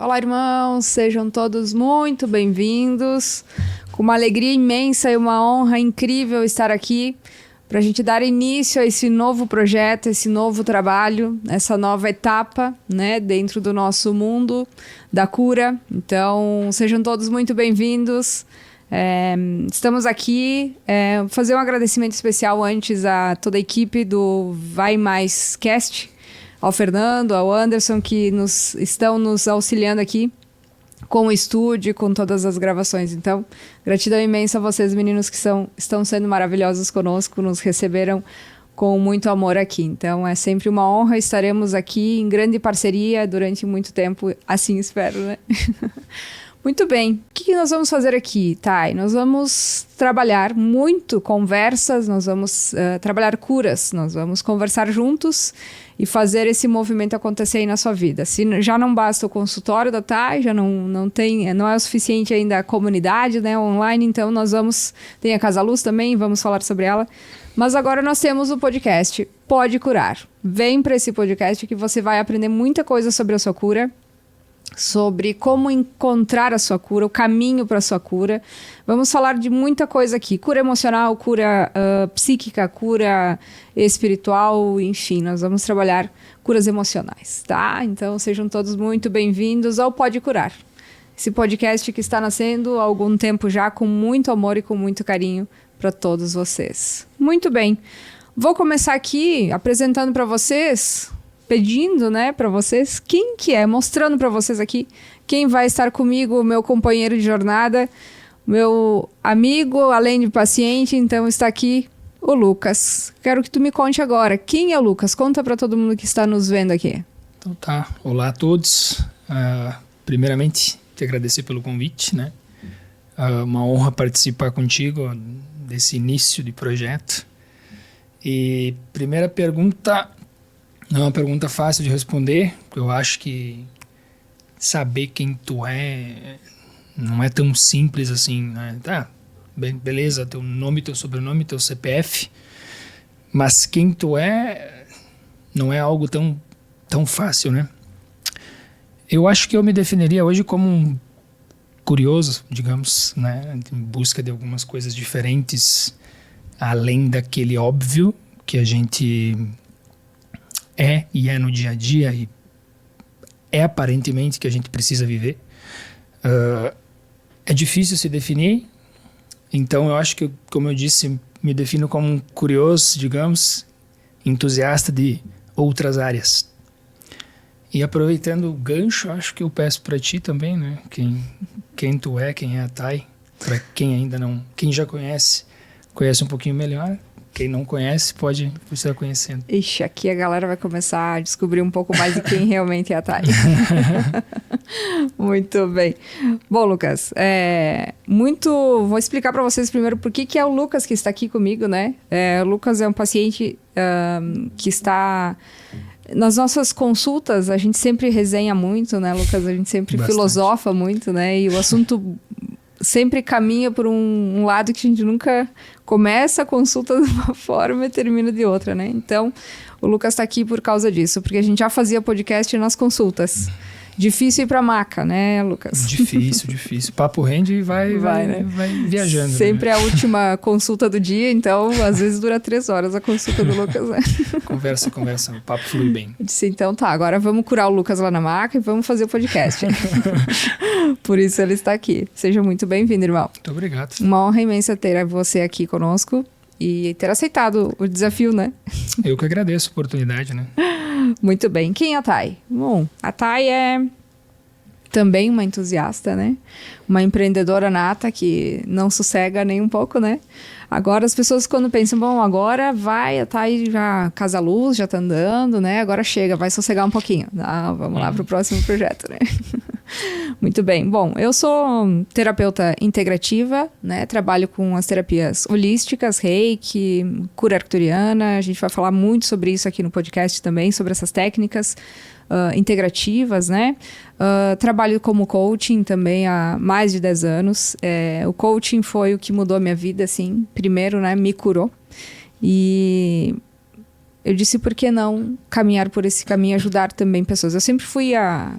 Olá, irmãos, sejam todos muito bem-vindos. Com uma alegria imensa e uma honra incrível estar aqui para a gente dar início a esse novo projeto, esse novo trabalho, essa nova etapa, né, dentro do nosso mundo da cura. Então, sejam todos muito bem-vindos. Estamos aqui, fazer um agradecimento especial antes a toda a equipe do Vai Mais Cast, ao Fernando, ao Anderson, que estão nos auxiliando aqui com o estúdio, com todas as gravações. Então, gratidão imensa a vocês, meninos, que estão sendo maravilhosos conosco, nos receberam com muito amor aqui. Então, é sempre uma honra, estaremos aqui em grande parceria durante muito tempo, assim espero, né? Muito bem. O que nós vamos fazer aqui, Thay? Nós vamos trabalhar muito conversas, nós vamos trabalhar curas, nós vamos conversar juntos e fazer esse movimento acontecer aí na sua vida. Se já não basta o consultório da Thay, já não é o suficiente ainda a comunidade, né, online, então nós tem a Casa Luz também, vamos falar sobre ela. Mas agora nós temos o podcast Pode Curar. Vem para esse podcast que você vai aprender muita coisa sobre a sua cura, sobre como encontrar a sua cura, o caminho para a sua cura. Vamos falar de muita coisa aqui. Cura emocional, cura psíquica, cura espiritual, enfim, nós vamos trabalhar curas emocionais, tá? Então sejam todos muito bem-vindos ao Pode Curar. Esse podcast que está nascendo há algum tempo já, com muito amor e com muito carinho para todos vocês. Muito bem. Vou começar aqui apresentando para vocês, pedindo, né, para vocês, quem que é, mostrando para vocês aqui, quem vai estar comigo, o meu companheiro de jornada, meu amigo, além de paciente, então está aqui o Lucas. Quero que tu me conte agora, quem é o Lucas? Conta para todo mundo que está nos vendo aqui. Então tá, olá a todos. Primeiramente, te agradecer pelo convite, né? Uma honra participar contigo desse início de projeto. E primeira pergunta, não é uma pergunta fácil de responder, porque eu acho que saber quem tu é não é tão simples assim, né? Tá, beleza, teu nome, teu sobrenome, teu CPF, mas quem tu é não é algo tão fácil, né? Eu acho que eu me definiria hoje como um curioso, digamos, né? Em busca de algumas coisas diferentes, além daquele óbvio que a gente é no dia a dia e é aparentemente que a gente precisa viver. É difícil se definir, então eu acho que, como eu disse, me defino como um curioso, digamos, entusiasta de outras áreas. E aproveitando o gancho, acho que eu peço para ti também, né? Quem tu é, quem é a Thay, para quem ainda não, quem já conhece um pouquinho melhor. Quem não conhece pode estar conhecendo. Ixi, aqui a galera vai começar a descobrir um pouco mais de quem realmente é a Thay. Muito bem. Bom, Lucas, vou explicar para vocês primeiro por que é o Lucas que está aqui comigo, né? O Lucas é um paciente que está... Nas nossas consultas, a gente sempre resenha muito, né, Lucas? A gente sempre filosofa muito, né? E o assunto sempre caminha por um lado que a gente nunca começa a consulta de uma forma e termina de outra, né? Então, o Lucas está aqui por causa disso, porque a gente já fazia podcast nas consultas. Difícil ir pra maca, né, Lucas? Difícil. Papo rende e vai viajando. Sempre é a última consulta do dia, então às vezes dura 3 horas a consulta do Lucas, né? Conversa, o papo flui bem. Eu disse, então tá, agora vamos curar o Lucas lá na maca e vamos fazer o podcast. Por isso ele está aqui. Seja muito bem-vindo, irmão. Muito obrigado. Uma honra imensa ter você aqui conosco e ter aceitado o desafio, né? Eu que agradeço a oportunidade, né? Muito bem. Quem é a Thay? Bom, a Thay é também uma entusiasta, né? Uma empreendedora nata que não sossega nem um pouco, né? Agora as pessoas quando pensam, bom, agora vai, a Thay já Casa Luz, já tá andando, né? Agora chega, vai sossegar um pouquinho. Vamos lá pro próximo projeto, né? Muito bem. Bom, eu sou terapeuta integrativa, né? Trabalho com as terapias holísticas, Reiki, cura arcturiana. A gente vai falar muito sobre isso aqui no podcast também, sobre essas técnicas integrativas, né? Trabalho como coaching também há mais de 10 anos. O coaching foi o que mudou a minha vida, assim. Primeiro, né? Me curou. E eu disse, por que não caminhar por esse caminho e ajudar também pessoas? Eu sempre fui a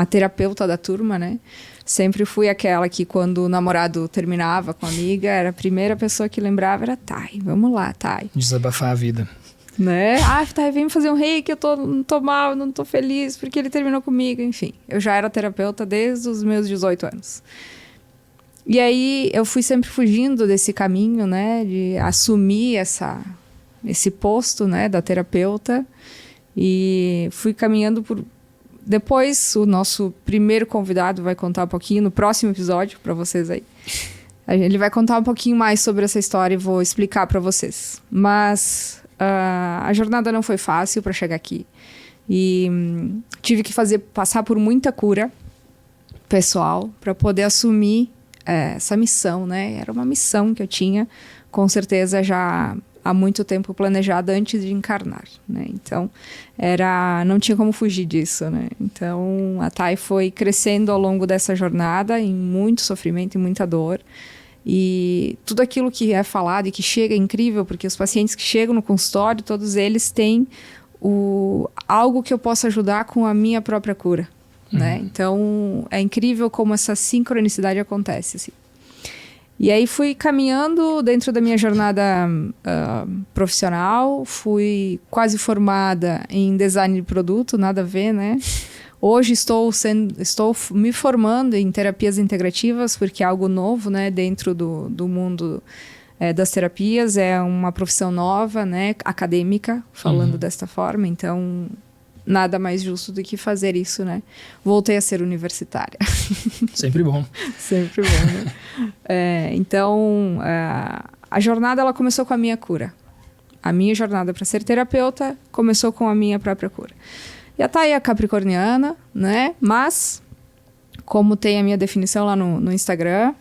a terapeuta da turma, né? Sempre fui aquela que quando o namorado terminava com a amiga, era a primeira pessoa que lembrava, era Thay, vamos lá, Thay. Desabafar a vida. Né? Thay, vem fazer um reiki, não tô mal, não tô feliz, porque ele terminou comigo, enfim. Eu já era terapeuta desde os meus 18 anos. E aí eu fui sempre fugindo desse caminho, né? De assumir esse posto, né? Da terapeuta. E fui caminhando por... Depois, o nosso primeiro convidado vai contar um pouquinho, no próximo episódio, para vocês aí. Ele vai contar um pouquinho mais sobre essa história e vou explicar para vocês. Mas a jornada não foi fácil para chegar aqui. E tive que passar por muita cura pessoal para poder assumir essa missão, né? Era uma missão que eu tinha, com certeza já há muito tempo planejada antes de encarnar, né? Então, não tinha como fugir disso, né? Então, a Thay foi crescendo ao longo dessa jornada, em muito sofrimento e muita dor. E tudo aquilo que é falado e que chega é incrível, porque os pacientes que chegam no consultório, todos eles têm algo que eu possa ajudar com a minha própria cura, né? Então, é incrível como essa sincronicidade acontece, assim. E aí fui caminhando dentro da minha jornada profissional, fui quase formada em design de produto, nada a ver, né? Hoje estou me formando em terapias integrativas, porque é algo novo, né? Dentro do mundo das terapias, é uma profissão nova, né? Acadêmica, falando desta forma, então... Nada mais justo do que fazer isso, né? Voltei a ser universitária. Sempre bom. Sempre bom, né? Então, a jornada ela começou com a minha cura. A minha jornada para ser terapeuta começou com a minha própria cura. E a Thay é capricorniana, né? Mas, como tem a minha definição lá no Instagram,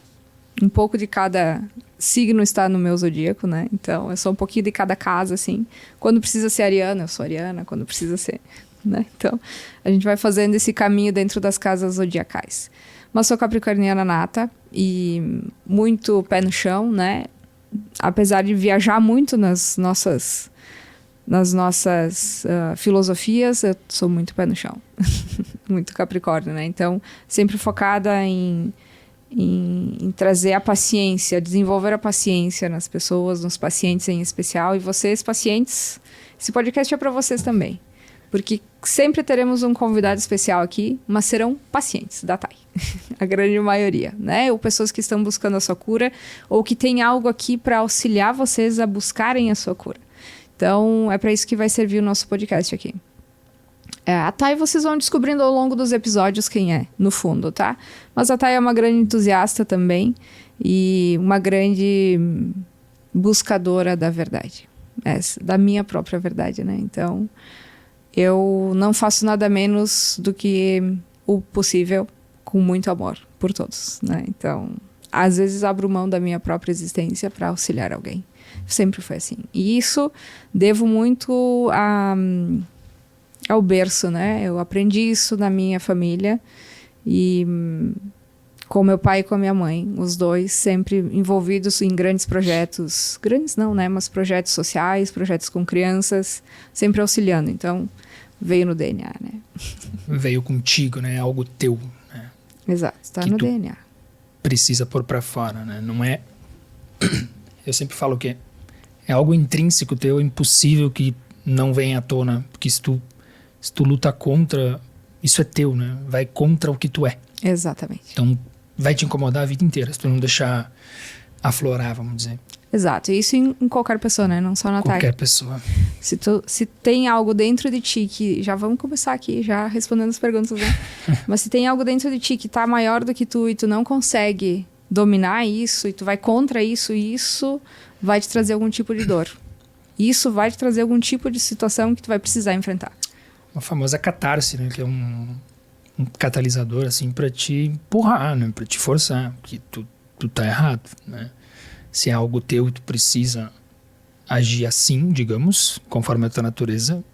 um pouco de cada signo está no meu zodíaco, né? Então, eu sou um pouquinho de cada casa, assim. Quando precisa ser ariana, eu sou ariana. Quando precisa ser... Né? Então, a gente vai fazendo esse caminho dentro das casas zodiacais. Mas sou capricorniana nata e muito pé no chão, né? Apesar de viajar muito nas nossas filosofias, eu sou muito pé no chão. Muito capricórnio, né? Então, sempre focada em trazer a paciência, desenvolver a paciência nas pessoas, nos pacientes em especial. E vocês, pacientes, esse podcast é para vocês também. Porque sempre teremos um convidado especial aqui, mas serão pacientes da Thay. A grande maioria, né? Ou pessoas que estão buscando a sua cura, ou que tem algo aqui para auxiliar vocês a buscarem a sua cura. Então, é para isso que vai servir o nosso podcast aqui. A Thay vocês vão descobrindo ao longo dos episódios quem é, no fundo, tá? Mas a Thay é uma grande entusiasta também e uma grande buscadora da verdade. Da minha própria verdade, né? Então... eu não faço nada menos do que o possível com muito amor por todos, né? Então, às vezes abro mão da minha própria existência para auxiliar alguém. Sempre foi assim. E isso devo muito ao berço, né? Eu aprendi isso na minha família e com meu pai e com a minha mãe, os dois sempre envolvidos em grandes projetos, grandes não, né? Mas projetos sociais, projetos com crianças, sempre auxiliando. Então, veio no DNA, né? Veio contigo, né? Algo teu, né? Exato, está no DNA. Precisa pôr pra fora, né? Não é... Eu sempre falo que é algo intrínseco teu, impossível que não venha à tona. Porque se tu luta contra, isso é teu, né? Vai contra o que tu é. Exatamente. Então, vai te incomodar a vida inteira, se tu não deixar aflorar, vamos dizer. Exato, e isso em qualquer pessoa, né? Não só na Thay. Qualquer pessoa. Se tem algo dentro de ti que... Já vamos começar aqui, já respondendo as perguntas, né? Mas se tem algo dentro de ti que tá maior do que tu e tu não consegue dominar isso, e tu vai contra isso, e isso vai te trazer algum tipo de dor. Isso vai te trazer algum tipo de situação que tu vai precisar enfrentar. Uma famosa catarse, né? Que é um catalisador, assim, pra te empurrar, né? Pra te forçar, porque tu tá errado, né? Se é algo teu, tu precisa agir assim, digamos, conforme a tua natureza,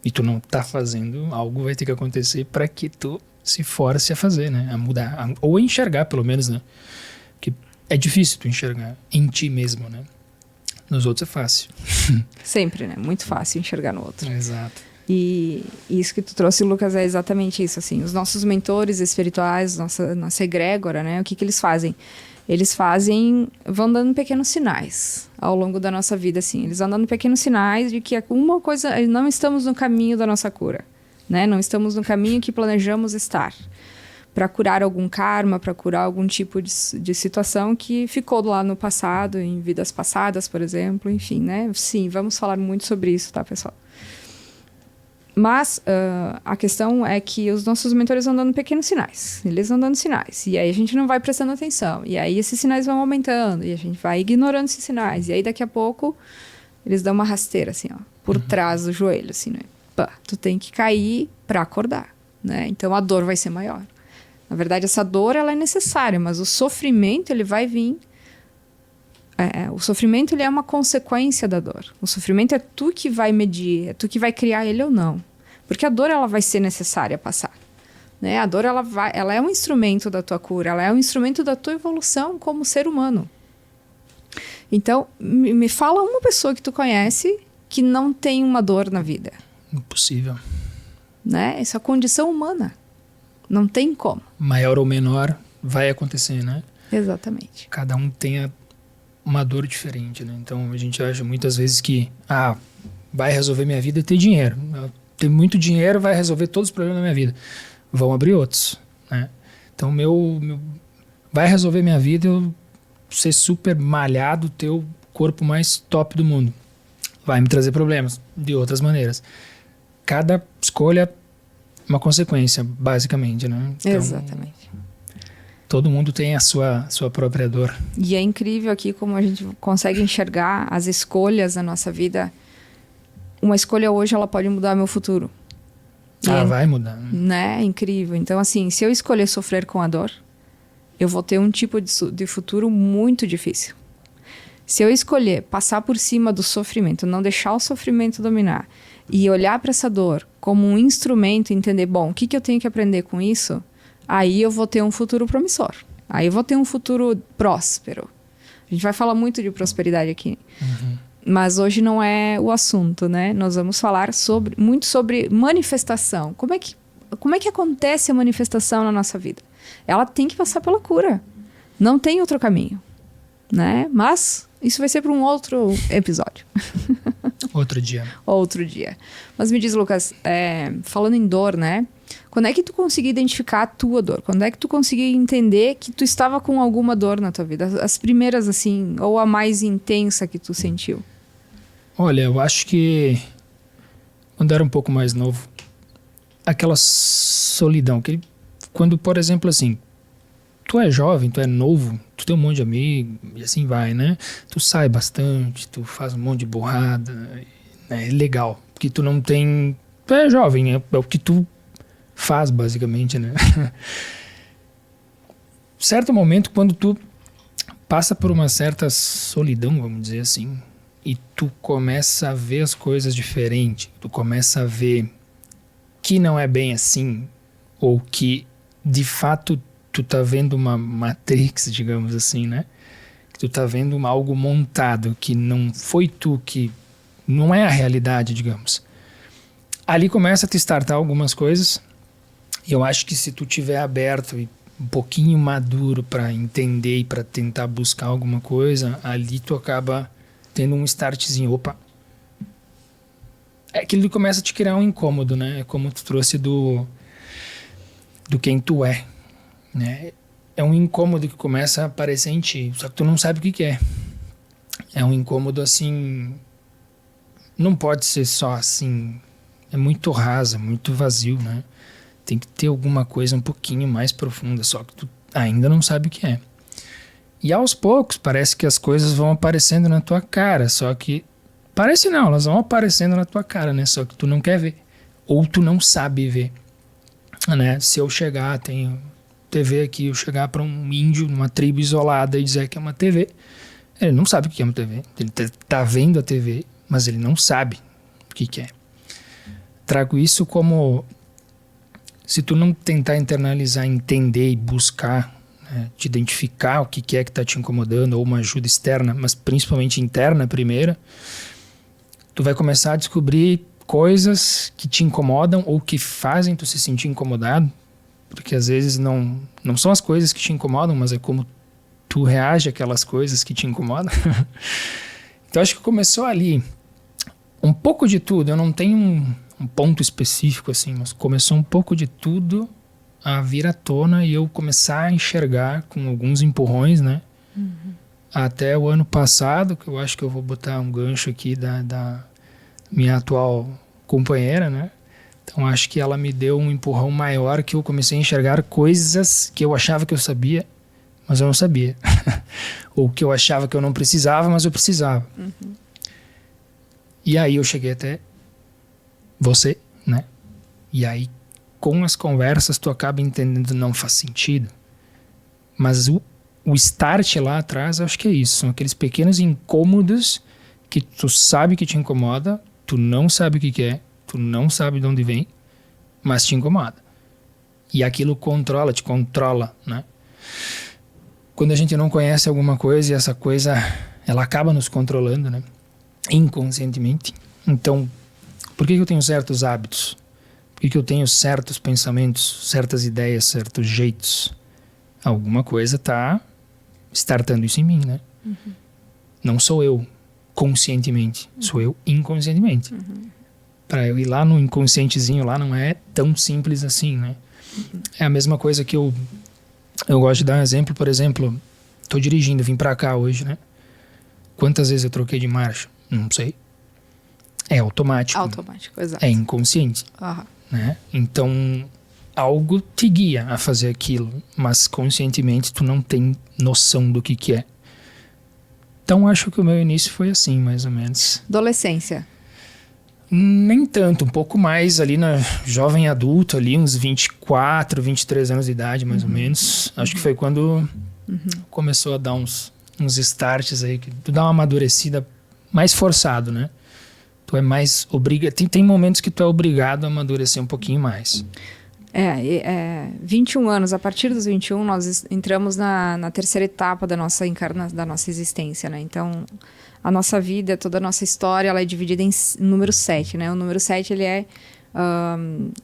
e tu não tá fazendo, algo vai ter que acontecer para que tu se force a fazer, né? A mudar, ou a enxergar, pelo menos, né? Que é difícil tu enxergar em ti mesmo, né? Nos outros é fácil. Sempre, né? Muito fácil enxergar no outro. Exato. E isso que tu trouxe, Lucas, é exatamente isso, assim. Os nossos mentores espirituais, nossa egrégora, né? O que eles fazem? Eles vão dando pequenos sinais ao longo da nossa vida, assim. Eles vão dando pequenos sinais de que alguma coisa, não estamos no caminho da nossa cura, né? Não estamos no caminho que planejamos estar. Para curar algum karma, para curar algum tipo de situação que ficou lá no passado, em vidas passadas, por exemplo, enfim, né? Sim, vamos falar muito sobre isso, tá, pessoal? Mas a questão é que os nossos mentores vão dando pequenos sinais. Eles vão dando sinais. E aí a gente não vai prestando atenção. E aí esses sinais vão aumentando. E a gente vai ignorando esses sinais. E aí daqui a pouco eles dão uma rasteira, assim, ó. Por trás do joelho, assim, né? Pá, tu tem que cair para acordar, né? Então a dor vai ser maior. Na verdade, essa dor, ela é necessária. Mas o sofrimento, ele vai vir... o sofrimento, ele é uma consequência da dor. O sofrimento é tu que vai medir, é tu que vai criar ele ou não. Porque a dor, ela vai ser necessária passar. Né? A dor, ela é um instrumento da tua cura, ela é um instrumento da tua evolução como ser humano. Então, me fala uma pessoa que tu conhece que não tem uma dor na vida. Impossível. Né? Isso é a condição humana. Não tem como. Maior ou menor, vai acontecer, né? Exatamente. Cada um tem uma dor diferente, né? Então a gente acha muitas vezes que vai resolver minha vida ter dinheiro. Ter muito dinheiro vai resolver todos os problemas da minha vida. Vão abrir outros, né? Então vai resolver minha vida eu ser super malhado, ter o corpo mais top do mundo. Vai me trazer problemas de outras maneiras. Cada escolha é uma consequência, basicamente, né? Então, exatamente. todo mundo tem a sua própria dor. E é incrível aqui como a gente consegue enxergar as escolhas na nossa vida. Uma escolha hoje, ela pode mudar meu futuro. Vai mudar. Né? É incrível. Então, assim, se eu escolher sofrer com a dor, eu vou ter um tipo de futuro muito difícil. Se eu escolher passar por cima do sofrimento, não deixar o sofrimento dominar e olhar para essa dor como um instrumento, entender, bom, o que eu tenho que aprender com isso? Aí eu vou ter um futuro promissor. Aí eu vou ter um futuro próspero. A gente vai falar muito de prosperidade aqui. Uhum. Mas hoje não é o assunto, né? Nós vamos falar muito sobre manifestação. Como é que acontece a manifestação na nossa vida? Ela tem que passar pela cura. Não tem outro caminho, né? Mas isso vai ser para um outro episódio. Outro dia. Outro dia. Mas me diz, Lucas, falando em dor, né? Quando é que tu conseguiu identificar a tua dor? Quando é que tu conseguiu entender que tu estava com alguma dor na tua vida? As primeiras, assim, ou a mais intensa que tu sentiu? Olha, eu acho que quando era um pouco mais novo, aquela solidão, quando, por exemplo, assim, tu é jovem, tu é novo, tu tem um monte de amigos e assim vai, né? Tu sai bastante, tu faz um monte de burrada, né? É legal, porque tu não tem... Tu é jovem, é o que tu faz, basicamente, né? Certo momento, quando tu passa por uma certa solidão, vamos dizer assim, e tu começa a ver as coisas diferente, tu começa a ver que não é bem assim, ou que, de fato, tu tá vendo uma Matrix, digamos assim, né? Que tu tá vendo algo montado, que não foi tu, que não é a realidade, digamos. Ali começa a te startar algumas coisas, e eu acho que se tu tiver aberto e um pouquinho maduro para entender e para tentar buscar alguma coisa, ali tu acaba tendo um startzinho. Opa! É que ele começa a te criar um incômodo, né? É como tu trouxe do quem tu é, né? É um incômodo que começa a aparecer em ti, só que tu não sabe o que é. É um incômodo assim... Não pode ser só assim... É muito raso, muito vazio, né? Tem que ter alguma coisa um pouquinho mais profunda, só que tu ainda não sabe o que é. E aos poucos parece que as coisas vão aparecendo na tua cara, só que... Parece não, elas vão aparecendo na tua cara, né? Só que tu não quer ver. Ou tu não sabe ver, né? Se eu chegar, tenho TV aqui, eu chegar para um índio numa tribo isolada e dizer que é uma TV, ele não sabe o que é uma TV. Ele tá vendo a TV, mas ele não sabe o que é. Trago isso como... Se tu não tentar internalizar, entender e buscar, né, te identificar o que é que está te incomodando, ou uma ajuda externa, mas principalmente interna primeiro, tu vai começar a descobrir coisas que te incomodam ou que fazem tu se sentir incomodado, porque às vezes não são as coisas que te incomodam, mas é como tu reage àquelas coisas que te incomodam. Então acho que começou ali um pouco de tudo. Eu não tenho um ponto específico assim, mas começou um pouco de tudo a vir à tona e eu começar a enxergar com alguns empurrões, né? Até o ano passado, que eu acho que eu vou botar um gancho aqui da minha atual companheira, né? Então acho que ela me deu um empurrão maior, que eu comecei a enxergar coisas que eu achava que eu sabia, mas eu não sabia. Ou que eu achava que eu não precisava, mas eu precisava. E aí eu cheguei até você, né? E aí, com as conversas, tu acaba entendendo, não faz sentido. Mas o start lá atrás, acho que é isso. São aqueles pequenos incômodos que tu sabe que te incomoda, tu não sabe o que é, tu não sabe de onde vem, mas te incomoda. E aquilo te controla, né? Quando a gente não conhece alguma coisa e essa coisa, ela acaba nos controlando, né? Inconscientemente. Então, por que eu tenho certos hábitos? Por que eu tenho certos pensamentos, certas ideias, certos jeitos? Alguma coisa está startando isso em mim, né? Não sou eu conscientemente, sou eu inconscientemente. Para eu ir lá no inconscientezinho, lá não é tão simples assim, né? É a mesma coisa que eu gosto de dar um exemplo. Por exemplo, tô dirigindo, vim para cá hoje, né? Quantas vezes eu troquei de marcha? Não sei. É automático. Automático, exato. É inconsciente. Né? Então, algo te guia a fazer aquilo, mas conscientemente tu não tem noção do que é. Então, acho que o meu início foi assim, mais ou menos. Adolescência? Nem tanto, um pouco mais ali na jovem adulto, ali uns 24, 23 anos de idade, mais ou menos. Acho que foi quando começou a dar uns starts aí, que tu dá uma amadurecida mais forçado, né? Tu é mais tem momentos que tu é obrigado a amadurecer um pouquinho mais. 21 anos, a partir dos 21 nós entramos na terceira etapa da nossa existência, né? Então, a nossa vida, toda a nossa história, ela é dividida em número 7, né? O número 7, ele é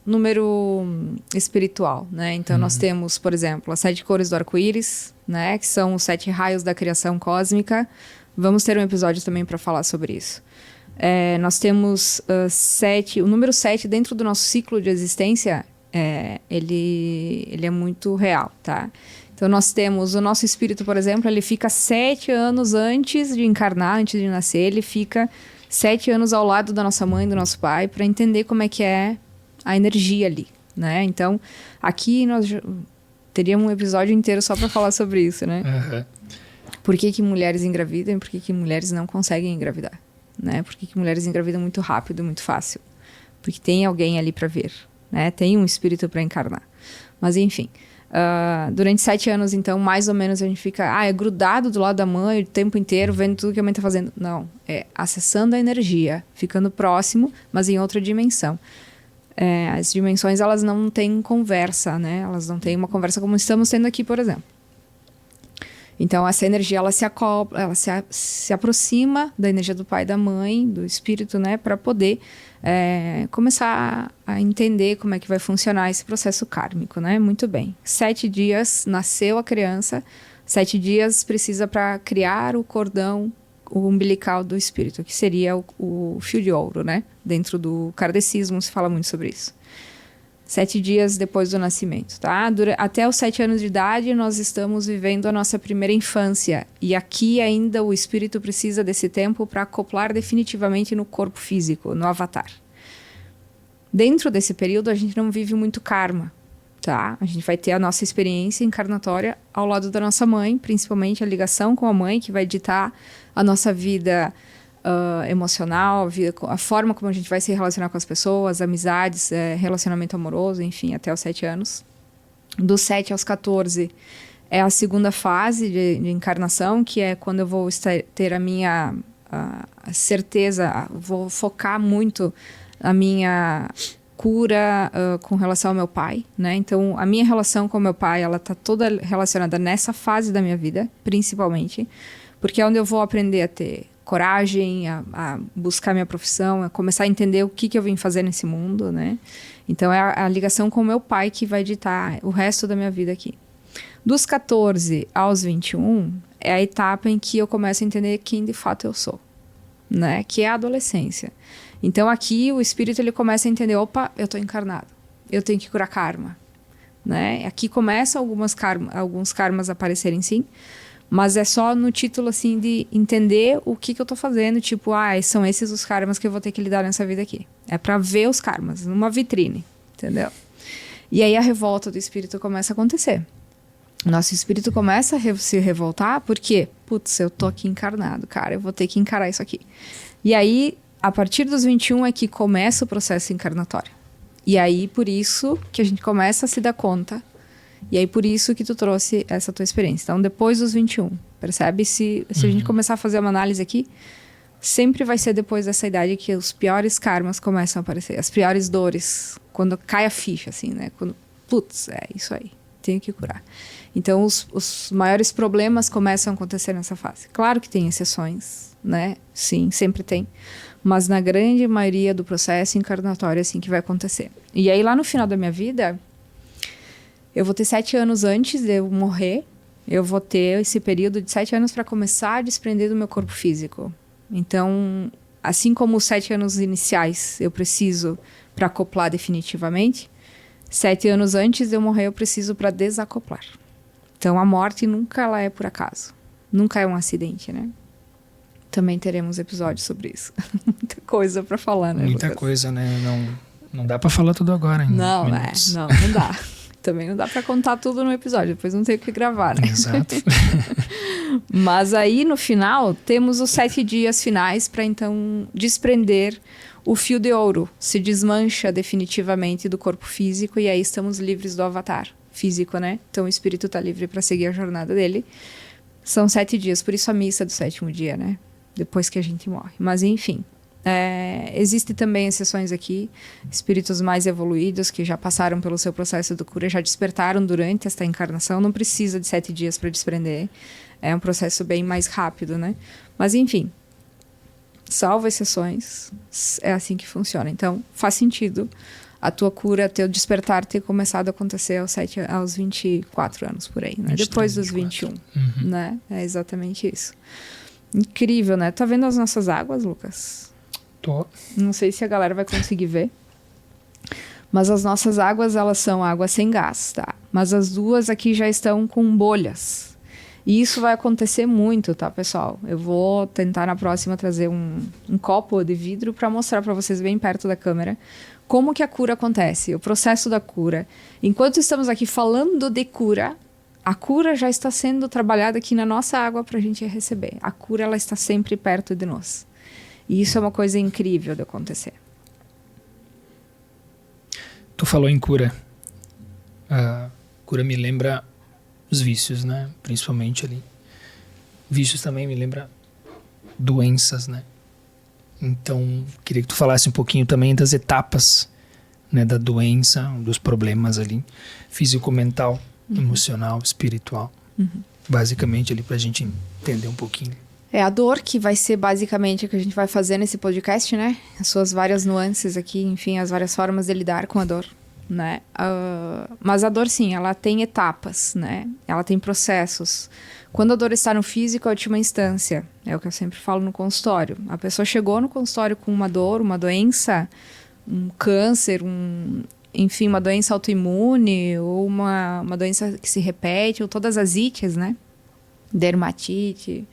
número espiritual, né? Então, nós temos, por exemplo, as 7 cores do arco-íris, né? Que são os 7 raios da criação cósmica. Vamos ter um episódio também para falar sobre isso. Nós temos o número 7 dentro do nosso ciclo de existência, ele é muito real, tá? Então nós temos o nosso espírito, por exemplo, ele fica 7 anos antes de encarnar, antes de nascer, ele fica 7 anos ao lado da nossa mãe, do nosso pai, para entender como é que é a energia ali, né? Então, aqui nós teríamos um episódio inteiro só para falar sobre isso, né? Por que mulheres engravidam e por que mulheres não conseguem engravidar, né? Por que mulheres engravidam muito rápido, muito fácil? Porque tem alguém ali para ver, né? Tem um espírito para encarnar. Mas enfim, durante 7 anos, então, mais ou menos a gente fica grudado do lado da mãe o tempo inteiro, vendo tudo que a mãe está fazendo. Não, é acessando a energia, ficando próximo, mas em outra dimensão. As dimensões, elas não têm conversa, né? Elas não têm uma conversa como estamos tendo aqui, por exemplo. Então, essa energia, ela se acopla, ela se aproxima da energia do pai e da mãe, do espírito, né? Para poder começar a entender como é que vai funcionar esse processo kármico, né? Muito bem. 7 dias nasceu a criança, 7 dias precisa para criar o cordão, o umbilical do espírito, que seria o fio de ouro, né? Dentro do kardecismo se fala muito sobre isso. 7 dias depois do nascimento, tá? Até os 7 anos de idade, nós estamos vivendo a nossa primeira infância. E aqui ainda o espírito precisa desse tempo para acoplar definitivamente no corpo físico, no avatar. Dentro desse período, a gente não vive muito karma, tá? A gente vai ter a nossa experiência encarnatória ao lado da nossa mãe, principalmente a ligação com a mãe, que vai ditar a nossa vida emocional, a forma como a gente vai se relacionar com as pessoas, amizades, relacionamento amoroso, enfim, até os 7 anos. Dos 7 aos 14 é a segunda fase de encarnação, que é quando eu vou ter a minha certeza, vou focar muito a minha cura com relação ao meu pai, né? Então, a minha relação com o meu pai, ela tá toda relacionada nessa fase da minha vida, principalmente, porque é onde eu vou aprender a ter coragem, a buscar minha profissão, a começar a entender o que eu vim fazer nesse mundo, né? Então, é a ligação com o meu pai que vai ditar o resto da minha vida aqui. Dos 14 aos 21, é a etapa em que eu começo a entender quem de fato eu sou, né? Que é a adolescência. Então, aqui, o espírito ele começa a entender, opa, eu tô encarnado, eu tenho que curar karma, né? Aqui começam alguns karmas a aparecerem, sim, mas é só no título, assim, de entender o que eu tô fazendo, tipo, são esses os karmas que eu vou ter que lidar nessa vida aqui. É pra ver os karmas, numa vitrine, entendeu? E aí a revolta do espírito começa a acontecer. Nosso espírito começa a se revoltar porque, putz, eu tô aqui encarnado, cara, eu vou ter que encarar isso aqui. E aí, a partir dos 21 é que começa o processo encarnatório. E aí, por isso que a gente começa a se dar conta. E aí, por isso que tu trouxe essa tua experiência. Então, depois dos 21, percebe? Se a gente começar a fazer uma análise aqui, sempre vai ser depois dessa idade que os piores karmas começam a aparecer. As piores dores, quando cai a ficha, assim, né? Quando, putz, é isso aí, tenho que curar. Então, os maiores problemas começam a acontecer nessa fase. Claro que tem exceções, né? Sim, sempre tem. Mas na grande maioria do processo encarnatório é assim que vai acontecer. E aí, lá no final da minha vida, eu vou ter 7 anos antes de eu morrer. Eu vou ter esse período de 7 anos para começar a desprender do meu corpo físico. Então, assim como os 7 anos iniciais eu preciso para acoplar definitivamente, 7 anos antes de eu morrer eu preciso para desacoplar. Então, a morte nunca ela é por acaso. Nunca é um acidente, né? Também teremos episódios sobre isso. Muita coisa para falar, né, Muita Lucas? coisa, né? Não dá para falar tudo agora, hein? Não dá. Também não dá para contar tudo no episódio, depois não tem o que gravar, né? Exato. Mas aí, no final, temos os 7 dias finais para, então, desprender o fio de ouro. Se desmancha definitivamente do corpo físico e aí estamos livres do avatar físico, né? Então, o espírito está livre para seguir a jornada dele. São 7 dias, por isso a missa do 7º dia, né? Depois que a gente morre. Mas, enfim, existem também exceções aqui, espíritos mais evoluídos que já passaram pelo seu processo de cura, já despertaram durante esta encarnação, não precisa de 7 dias para desprender, é um processo bem mais rápido, né? Mas enfim, salvo exceções, é assim que funciona. Então, faz sentido a tua cura, teu despertar ter começado a acontecer aos 24 anos, por aí, né? 23, Depois dos 24. 21, né? É exatamente isso. Incrível, né? Tá vendo as nossas águas, Lucas? Tô. Não sei se a galera vai conseguir ver. Mas as nossas águas, elas são águas sem gás, tá? Mas as duas aqui já estão com bolhas. E isso vai acontecer muito, tá, pessoal? Eu vou tentar na próxima trazer um copo de vidro para mostrar para vocês bem perto da câmera como que a cura acontece, o processo da cura. Enquanto estamos aqui falando de cura, a cura já está sendo trabalhada aqui na nossa água para a gente receber. A cura, ela está sempre perto de nós. E isso é uma coisa incrível de acontecer. Tu falou em cura. A cura me lembra os vícios, né? Principalmente ali. Vícios também me lembra doenças, né? Então, queria que tu falasse um pouquinho também das etapas, né, da doença, dos problemas ali, físico-mental, emocional, espiritual. Basicamente ali pra gente entender um pouquinho. É a dor que vai ser basicamente o que a gente vai fazer nesse podcast, né? As suas várias nuances aqui, enfim, as várias formas de lidar com a dor, né? Mas a dor, sim, ela tem etapas, né? Ela tem processos. Quando a dor está no físico, é a última instância. É o que eu sempre falo no consultório. A pessoa chegou no consultório com uma dor, uma doença, um câncer, enfim, uma doença autoimune, ou uma doença que se repete, ou todas as ites, né? Dermatite,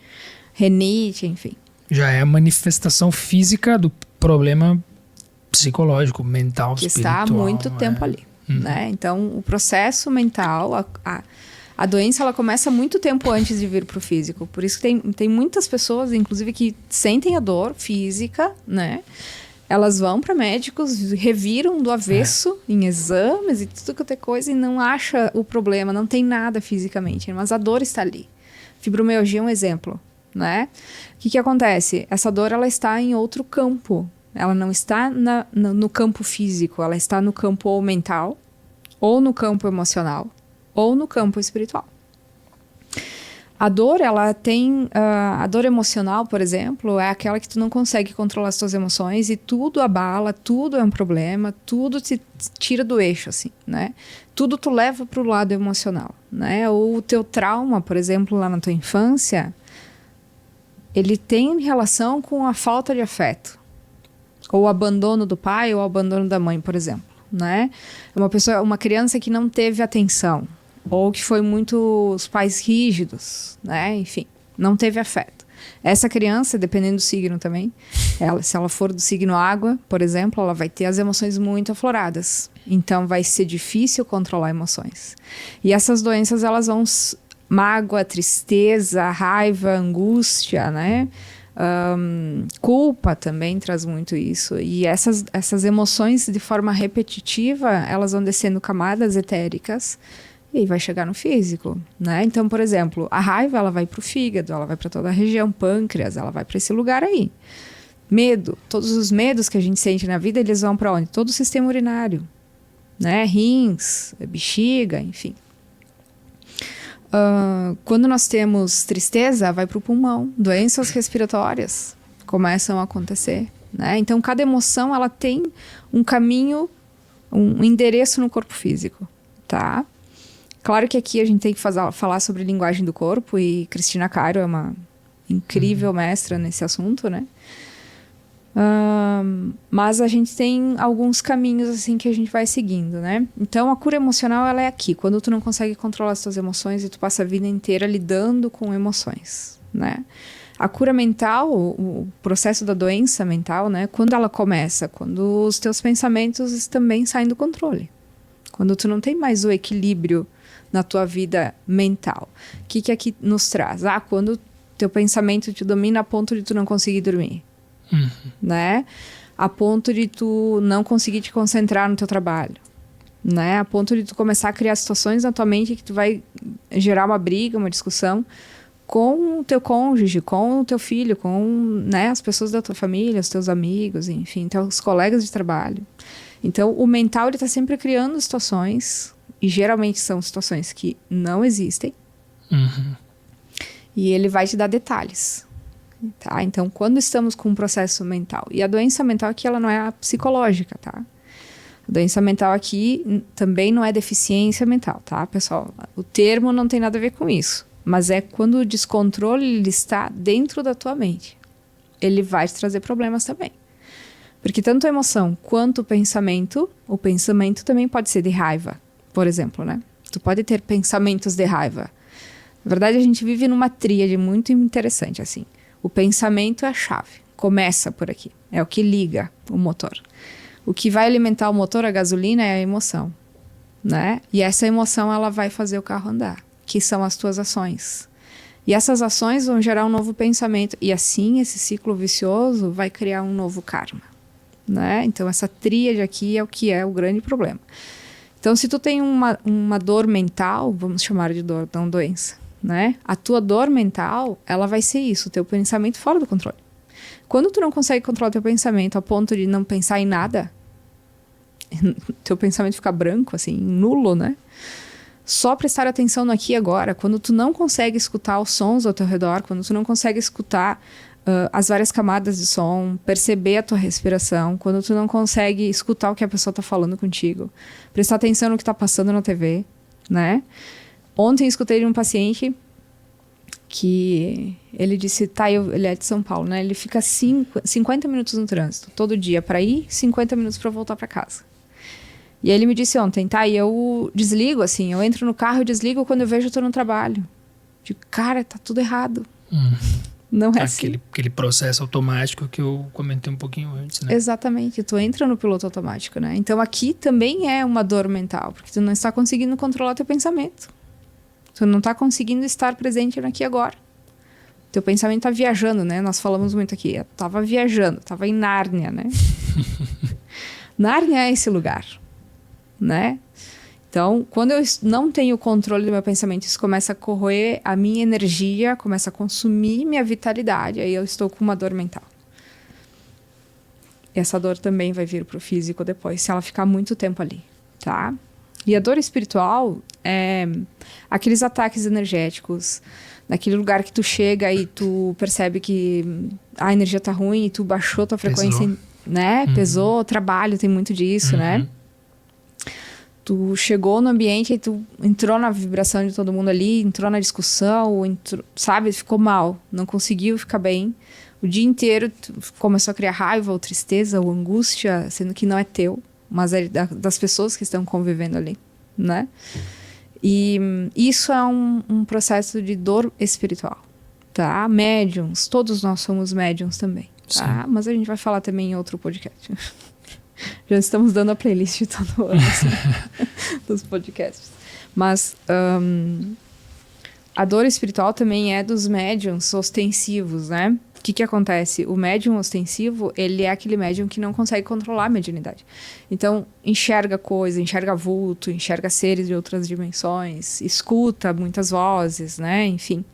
renite, enfim. Já é a manifestação física do problema psicológico, mental, que espiritual. está há muito tempo ali, né? Então, o processo mental, a doença, ela começa muito tempo antes de vir para o físico. Por isso que tem muitas pessoas, inclusive, que sentem a dor física, né? Elas vão para médicos, reviram do avesso em exames e tudo que é coisa e não acha o problema, não tem nada fisicamente, mas a dor está ali. Fibromialgia é um exemplo, né? O que acontece? Essa dor, ela está em outro campo. Ela não está no campo físico, ela está no campo mental, ou no campo emocional, ou no campo espiritual. A dor, ela tem... a dor emocional, por exemplo, é aquela que tu não consegue controlar as tuas emoções e tudo abala, tudo é um problema, tudo te tira do eixo, assim, né? Tudo tu leva pro lado emocional, né? Ou o teu trauma, por exemplo, lá na tua infância, ele tem relação com a falta de afeto. Ou o abandono do pai ou o abandono da mãe, por exemplo, né? Uma criança que não teve atenção. Ou que foi muito os pais rígidos, né? Enfim, não teve afeto. Essa criança, dependendo do signo também, se ela for do signo água, por exemplo, ela vai ter as emoções muito afloradas. Então, vai ser difícil controlar emoções. E essas doenças, elas vão... mágoa, tristeza, raiva, angústia, né? Culpa também traz muito isso. E essas emoções, de forma repetitiva, elas vão descendo camadas etéricas e aí vai chegar no físico, né? Então, por exemplo, a raiva, ela vai para o fígado, ela vai para toda a região pâncreas, ela vai para esse lugar aí. Medo, todos os medos que a gente sente na vida, eles vão para onde? Todo o sistema urinário, né? Rins, bexiga, enfim. Quando nós temos tristeza, vai para o pulmão. Doenças respiratórias começam a acontecer, né? Então, cada emoção, ela tem um caminho, um endereço no corpo físico, tá? Claro que aqui a gente tem que falar sobre linguagem do corpo, e Cristina Caro é uma incrível mestra nesse assunto, né? Mas a gente tem alguns caminhos assim que a gente vai seguindo, né? Então a cura emocional, ela é aqui, quando tu não consegue controlar as tuas emoções e tu passa a vida inteira lidando com emoções, né? A cura mental, o processo da doença mental, né? Quando ela começa? Quando os teus pensamentos também saem do controle. Quando tu não tem mais o equilíbrio na tua vida mental. O que aqui nos traz? Quando teu pensamento te domina a ponto de tu não conseguir dormir. Né? A ponto de tu não conseguir te concentrar no teu trabalho, né? A ponto de tu começar a criar situações na tua mente que tu vai gerar uma briga, uma discussão com o teu cônjuge, com o teu filho, com, né, as pessoas da tua família, os teus amigos, enfim, teus colegas de trabalho. Então, o mental, ele tá sempre criando situações, e geralmente são situações que não existem, e ele vai te dar detalhes. Tá? Então, quando estamos com um processo mental, e a doença mental aqui, ela não é a psicológica, tá? A doença mental aqui também não é deficiência mental, tá, pessoal? O termo não tem nada a ver com isso, mas é quando o descontrole ele está dentro da tua mente. Ele vai te trazer problemas também. Porque tanto a emoção quanto o pensamento também pode ser de raiva, por exemplo, né? Tu pode ter pensamentos de raiva. Na verdade, a gente vive numa tríade muito interessante, assim. O pensamento é a chave, começa por aqui, é o que liga o motor. O que vai alimentar o motor, a gasolina, é a emoção, né? E essa emoção, ela vai fazer o carro andar, que são as tuas ações. E essas ações vão gerar um novo pensamento, e assim esse ciclo vicioso vai criar um novo karma, né? Então essa tríade aqui é o que é o grande problema. Então se tu tem uma dor mental, vamos chamar de dor, não doença, né? A tua dor mental, ela vai ser isso, o teu pensamento fora do controle. Quando tu não consegue controlar o teu pensamento a ponto de não pensar em nada, teu pensamento fica branco, assim, nulo, né? Só prestar atenção no aqui e agora. Quando tu não consegue escutar os sons ao teu redor, quando tu não consegue escutar as várias camadas de som, perceber a tua respiração, quando tu não consegue escutar o que a pessoa tá falando contigo, prestar atenção no que tá passando na TV, né? Ontem escutei de um paciente que ele disse, ele é de São Paulo, né? Ele fica 50 minutos no trânsito, todo dia para ir, 50 minutos para voltar para casa. E aí ele me disse ontem, e eu desligo, assim, eu entro no carro e desligo quando eu vejo eu tô no trabalho. Digo, cara, tá tudo errado. Não é assim. Aquele processo automático que eu comentei um pouquinho antes, né? Exatamente, tu entra no piloto automático, né? Então aqui também é uma dor mental, porque tu não está conseguindo controlar teu pensamento. Tu não está conseguindo estar presente no aqui e agora. Teu pensamento tá viajando, né? Nós falamos muito aqui. Eu tava viajando, tava em Nárnia, né? Nárnia é esse lugar, né? Então, quando eu não tenho controle do meu pensamento, isso começa a corroer a minha energia, começa a consumir minha vitalidade, aí eu estou com uma dor mental. Essa dor também vai vir pro físico depois, se ela ficar muito tempo ali, tá? E a dor espiritual é aqueles ataques energéticos, naquele lugar que tu chega e tu percebe que a energia tá ruim e tu baixou tua frequência, Pesou. né? Pesou, trabalho, tem muito disso, né? Tu chegou no ambiente e tu entrou na vibração de todo mundo ali, entrou na discussão, sabe? Ficou mal, não conseguiu ficar bem. O dia inteiro tu começou a criar raiva ou tristeza ou angústia, sendo que não é teu, mas é das pessoas que estão convivendo ali, né? E isso é um processo de dor espiritual, tá? Médiums, todos nós somos médiums também, tá? Mas a gente vai falar também em outro podcast. Já estamos dando a playlist de todo ano, assim, dos podcasts. Mas a dor espiritual também é dos médiums ostensivos, né? O que acontece? O médium ostensivo, ele é aquele médium que não consegue controlar a mediunidade. Então, enxerga coisa, enxerga vulto, enxerga seres de outras dimensões, escuta muitas vozes, né? Enfim,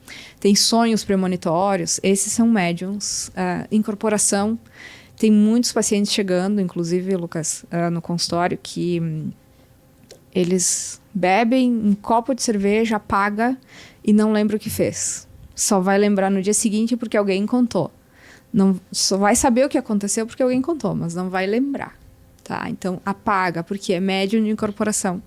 tem sonhos premonitórios. Esses são médiums. Incorporação. Tem muitos pacientes chegando, inclusive, Lucas, no consultório, que eles bebem um copo de cerveja, apaga e não lembra o que fez. Só vai lembrar no dia seguinte porque alguém contou. Não, só vai saber o que aconteceu porque alguém contou, mas não vai lembrar, tá? Então, apaga, porque é médium de incorporação,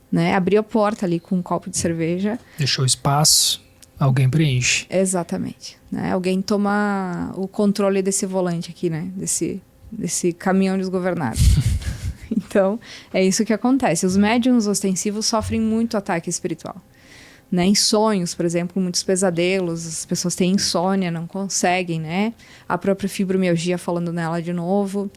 né? Abriu a porta ali com um copo de cerveja. Deixou espaço, alguém preenche. Exatamente, né? Alguém toma o controle desse volante aqui, né? Desse caminhão desgovernado. Então, é isso que acontece. Os médiums ostensivos sofrem muito ataque espiritual. Né, em sonhos, por exemplo, muitos pesadelos, as pessoas têm insônia, não conseguem, né? A própria fibromialgia, falando nela de novo.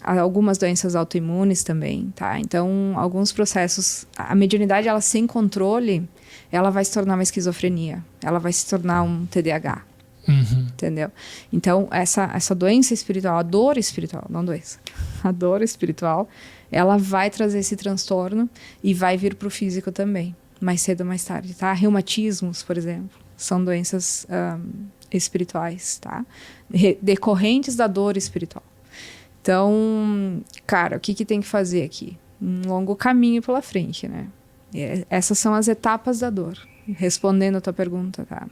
Algumas doenças autoimunes também, tá? Então, alguns processos... A mediunidade, ela sem controle, ela vai se tornar uma esquizofrenia. Ela vai se tornar um TDAH. Entendeu? Então, essa doença espiritual, a dor espiritual, não doença. A dor espiritual, ela vai trazer esse transtorno e vai vir pro físico também. Mais cedo ou mais tarde, tá? Reumatismos, por exemplo, são doenças espirituais, tá? Decorrentes da dor espiritual. Então, cara, o que tem que fazer aqui? Um longo caminho pela frente, né? Essas são as etapas da dor. Respondendo a tua pergunta, tá?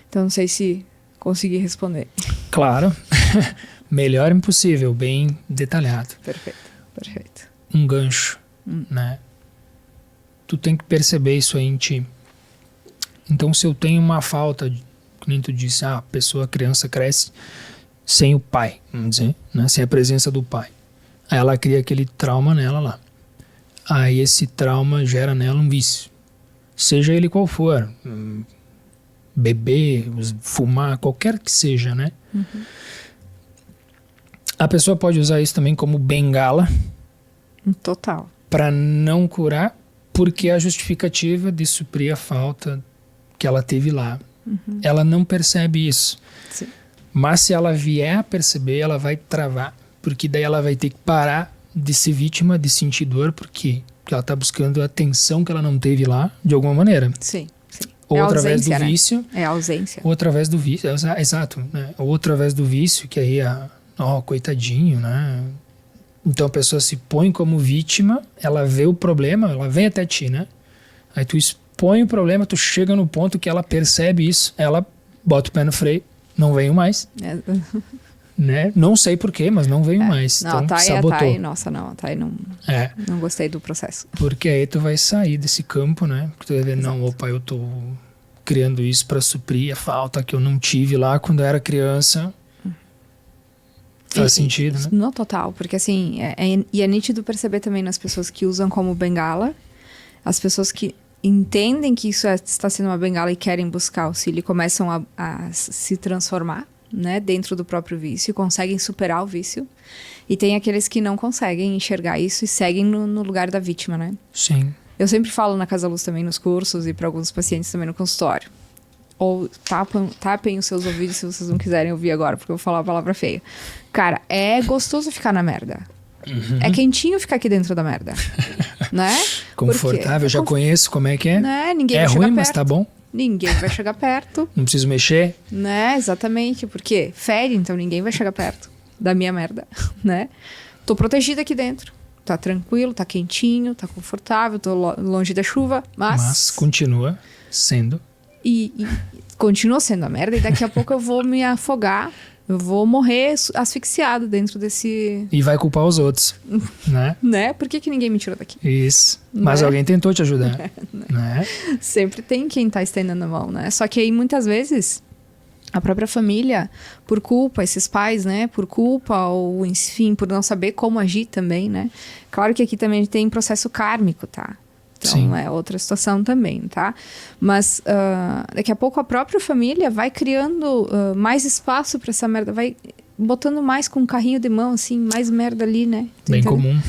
Então, não sei se consegui responder. Claro. Melhor impossível, bem detalhado. Perfeito. Um gancho, né? Tu tem que perceber isso aí em ti. Então, se eu tenho uma falta, como tu disse, a criança cresce sem o pai, vamos dizer, né? Sem a presença do pai. Aí ela cria aquele trauma nela lá. Aí esse trauma gera nela um vício. Seja ele qual for. Beber, fumar, qualquer que seja, né? A pessoa pode usar isso também como bengala. Total. Para não curar, porque é a justificativa de suprir a falta que ela teve lá. Ela não percebe isso. Sim. Mas se ela vier a perceber, ela vai travar. Porque daí ela vai ter que parar de ser vítima, de sentir dor, porque ela está buscando a atenção que ela não teve lá, de alguma maneira. Sim. Ou através ausência, do vício. É a ausência. Ou através do vício, exato. Né? Ou através do vício, que aí coitadinho, né? Então a pessoa se põe como vítima, ela vê o problema, ela vem até ti, né? Aí tu expõe o problema, tu chega no ponto que ela percebe isso, ela bota o pé no freio, não venho mais. Né? Não sei porquê, mas não venho mais. Não, então, sabotou. sabotou. A Thay não gostei do processo. Porque aí tu vai sair desse campo, né? Porque tu vai ver, não, opa, eu tô criando isso para suprir a falta que eu não tive lá quando eu era criança. Faz sentido, né? No total, porque assim, é nítido perceber também nas pessoas que usam como bengala, as pessoas que entendem que isso está sendo uma bengala e querem buscar auxílio e começam a se transformar, né, dentro do próprio vício, conseguem superar o vício. E tem aqueles que não conseguem enxergar isso e seguem no lugar da vítima, né? Sim. Eu sempre falo na Casa Luz também, nos cursos e para alguns pacientes também no consultório. Ou tapem os seus ouvidos se vocês não quiserem ouvir agora, porque eu vou falar uma palavra feia. Cara, é gostoso ficar na merda. É quentinho ficar aqui dentro da merda. Né? Confortável, já conheço como é que é. Né? Ninguém é vai ruim, chegar mas perto. tá bom. Ninguém vai chegar perto. Não preciso mexer. Né? Exatamente. Porque fede, então ninguém vai chegar perto da minha merda. Né? Tô protegida aqui dentro. tá tranquilo, tá quentinho, tá confortável, tô longe da chuva, Mas continua sendo. E continua sendo a merda, e daqui a pouco eu vou me afogar, eu vou morrer asfixiado dentro desse... E vai culpar os outros, né? Né? Por que ninguém me tirou daqui? Isso. Mas alguém tentou te ajudar, né? Sempre tem quem tá estendendo a mão, né? Só que aí, muitas vezes, a própria família, por culpa, esses pais, né? Por culpa, ou enfim, por não saber como agir também, né? Claro que aqui também tem processo kármico, tá? Então, Sim. é outra situação também, tá? Mas daqui a pouco a própria família vai criando mais espaço pra essa merda, vai botando mais com um carrinho de mão, assim, mais merda ali, né? Bem comum.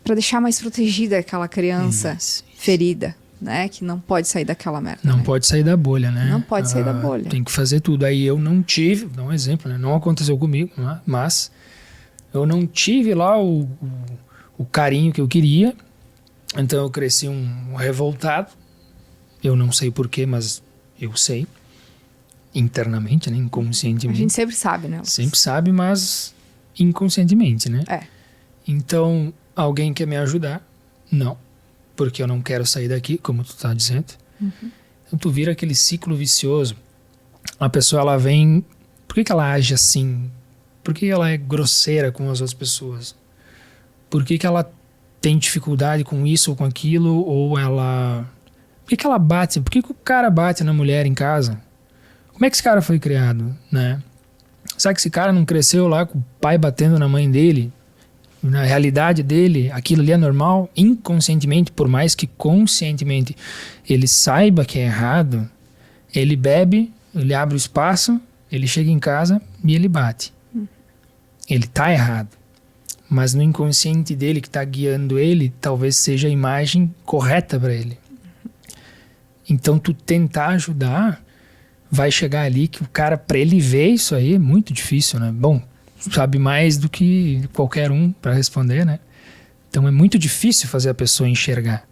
Pra deixar mais protegida aquela criança Isso. ferida, né? Que não pode sair daquela merda. Não né? pode sair da bolha, né? Não pode sair da bolha. Tem que fazer tudo. Aí eu não tive, vou dar um exemplo, né? Não aconteceu comigo, né? Mas eu não tive lá o carinho que eu queria. Então eu cresci um revoltado. Eu não sei porquê, mas eu sei. Internamente, né? A Inconscientemente. gente sempre sabe, né? Sempre sabe, mas inconscientemente, né? É. Então, alguém quer me ajudar? Não. Porque eu não quero sair daqui, como tu tá dizendo. Então tu vira aquele ciclo vicioso. A pessoa, ela vem... Por que ela age assim? Por que ela é grosseira com as outras pessoas? Por que ela tem dificuldade com isso ou com aquilo? Ou ela... Por que ela bate? Por que o cara bate na mulher em casa? Como é que esse cara foi criado, né? Será que esse cara não cresceu lá com o pai batendo na mãe dele? Na realidade dele, aquilo ali é normal? Inconscientemente, por mais que conscientemente ele saiba que é errado, ele bebe, ele abre o espaço, ele chega em casa e ele bate. Ele tá errado. Mas no inconsciente dele, que tá guiando ele, talvez seja a imagem correta para ele. Então, tu tentar ajudar, vai chegar ali que o cara, para ele ver isso aí, é muito difícil, né? Bom, sabe mais do que qualquer um para responder, né? Então, é muito difícil fazer a pessoa enxergar.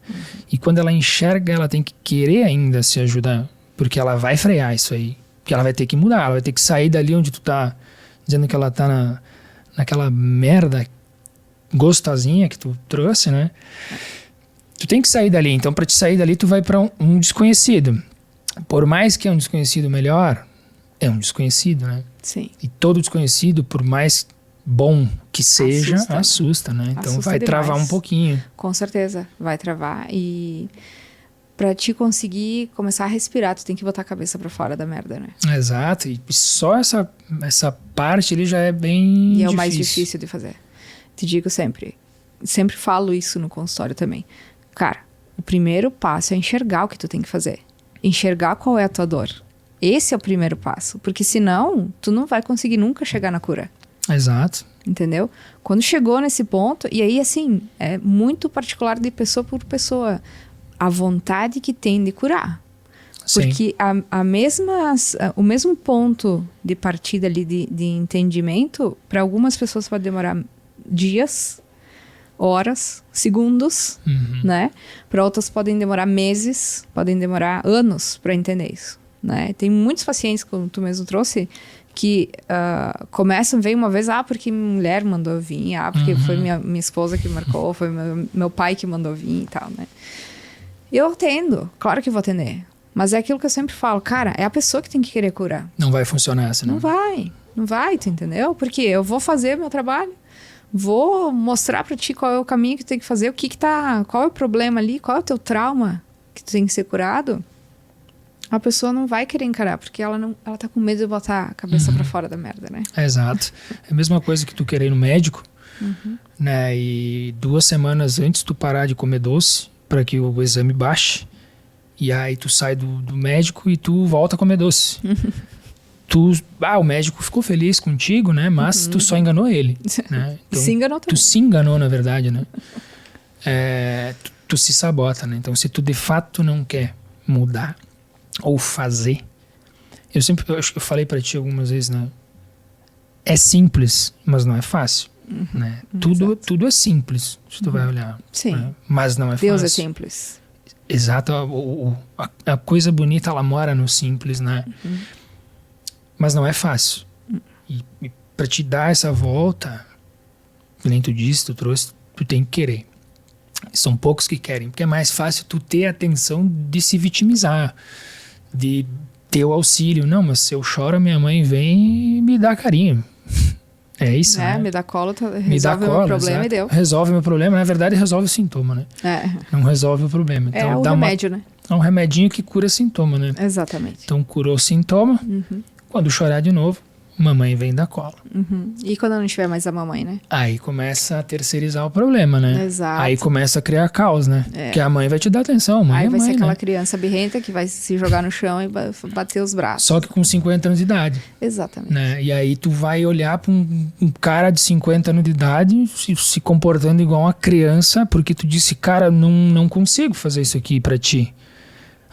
E quando ela enxerga, ela tem que querer ainda se ajudar, porque ela vai frear isso aí. Porque ela vai ter que mudar, ela vai ter que sair dali onde tu tá, dizendo que ela tá naquela merda gostosinha que tu trouxe, né? Tu tem que sair dali. Então, para te sair dali, tu vai para um desconhecido. Por mais que é um desconhecido melhor, é um desconhecido, né? Sim. E todo desconhecido, por mais bom que seja, assusta, né? Então Assusta vai travar demais. um pouquinho. Com certeza, vai travar. E pra te conseguir começar a respirar, tu tem que botar a cabeça pra fora da merda, né? Exato. E só essa parte ali já é bem E é o mais difícil de fazer. Te digo sempre. Sempre falo isso no consultório também. Cara, o primeiro passo é enxergar o que tu tem que fazer. Enxergar qual é a tua dor. Esse é o primeiro passo. Porque senão, tu não vai conseguir nunca chegar na cura. Exato. Entendeu? Quando chegou nesse ponto, e aí assim, é muito particular de pessoa por pessoa, a vontade que tem de curar. Sim. Porque o mesmo ponto de partida ali de entendimento, para algumas pessoas pode demorar dias, horas, segundos, né? Para outras podem demorar meses, podem demorar anos para entender isso, né? Tem muitos pacientes, como tu mesmo trouxe, que começam, vem uma vez, porque minha mulher mandou vir, porque foi minha esposa que marcou, foi meu pai que mandou vir e tal, né? Eu atendo, claro que vou atender. Mas é aquilo que eu sempre falo, cara, é a pessoa que tem que querer curar. Não vai funcionar essa, né? Não vai, tu entendeu? Porque eu vou fazer meu trabalho, vou mostrar pra ti qual é o caminho que tu tem que fazer, qual é o problema ali, qual é o teu trauma que tu tem que ser curado. A pessoa não vai querer encarar, porque ela tá com medo de botar a cabeça pra fora da merda, né? Exato. É a mesma coisa que tu querer ir no médico, né? E 2 semanas antes tu parar de comer doce para que o exame baixe. E aí tu sai do médico e tu volta a comer doce. O médico ficou feliz contigo, né? Mas tu só enganou ele, né? Então, se enganou também. Tu se enganou, na verdade, né? Tu se sabota, né? Então, se tu de fato não quer mudar ou fazer... Eu falei pra ti algumas vezes, né? É simples, mas não é fácil, né? Tudo é simples, se tu vai olhar. Sim. Né? Mas não é fácil. Deus é simples. Exato. A coisa bonita, ela mora no simples, né? Mas não é fácil. E para te dar essa volta, que nem tu disse, tu trouxe Tu tem que querer. São poucos que querem, porque é mais fácil tu ter a atenção de se vitimizar, de ter o auxílio. Não, mas se eu choro, minha mãe vem e me dá carinho. É isso, né? Me dá colo, resolve o meu problema, exato. E deu. Resolve o meu problema, na verdade resolve o sintoma, né? Não resolve o problema. Então, o remédio, né? É um remedinho que cura sintoma, né? Exatamente. Então curou o sintoma, quando chorar de novo, mamãe vem da cola. E quando não tiver mais a mamãe, né? Aí começa a terceirizar o problema, né? Exato. Aí começa a criar caos, né? Porque a mãe vai te dar atenção, mãe. Aí vai ser aquela né? criança birrenta que vai se jogar no chão e bater os braços. Só que com 50 anos de idade. Exatamente. Né? E aí tu vai olhar para um cara de 50 anos de idade se comportando igual uma criança, porque tu disse, cara, não consigo fazer isso aqui pra ti.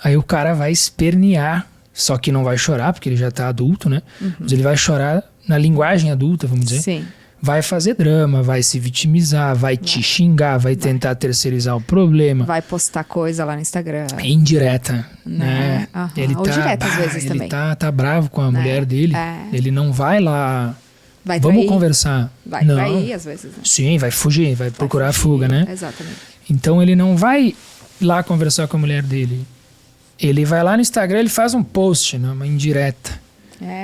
Aí o cara vai espernear, só que não vai chorar, porque ele já tá adulto, né? Mas ele vai chorar na linguagem adulta, vamos dizer. Sim. Vai fazer drama, vai se vitimizar, vai te xingar, vai tentar terceirizar o problema. Vai postar coisa lá no Instagram. É indireta, né? Ele ou direta às vezes ele também. tá bravo com a mulher dele. Ele não vai lá... Vai vamos trair. Conversar. Vai trair às vezes. Né? Sim, vai fugir, vai procurar fugir, fuga, né? Exatamente. Então ele não vai lá conversar com a mulher dele. Ele vai lá no Instagram, ele faz um post, né? Uma indireta.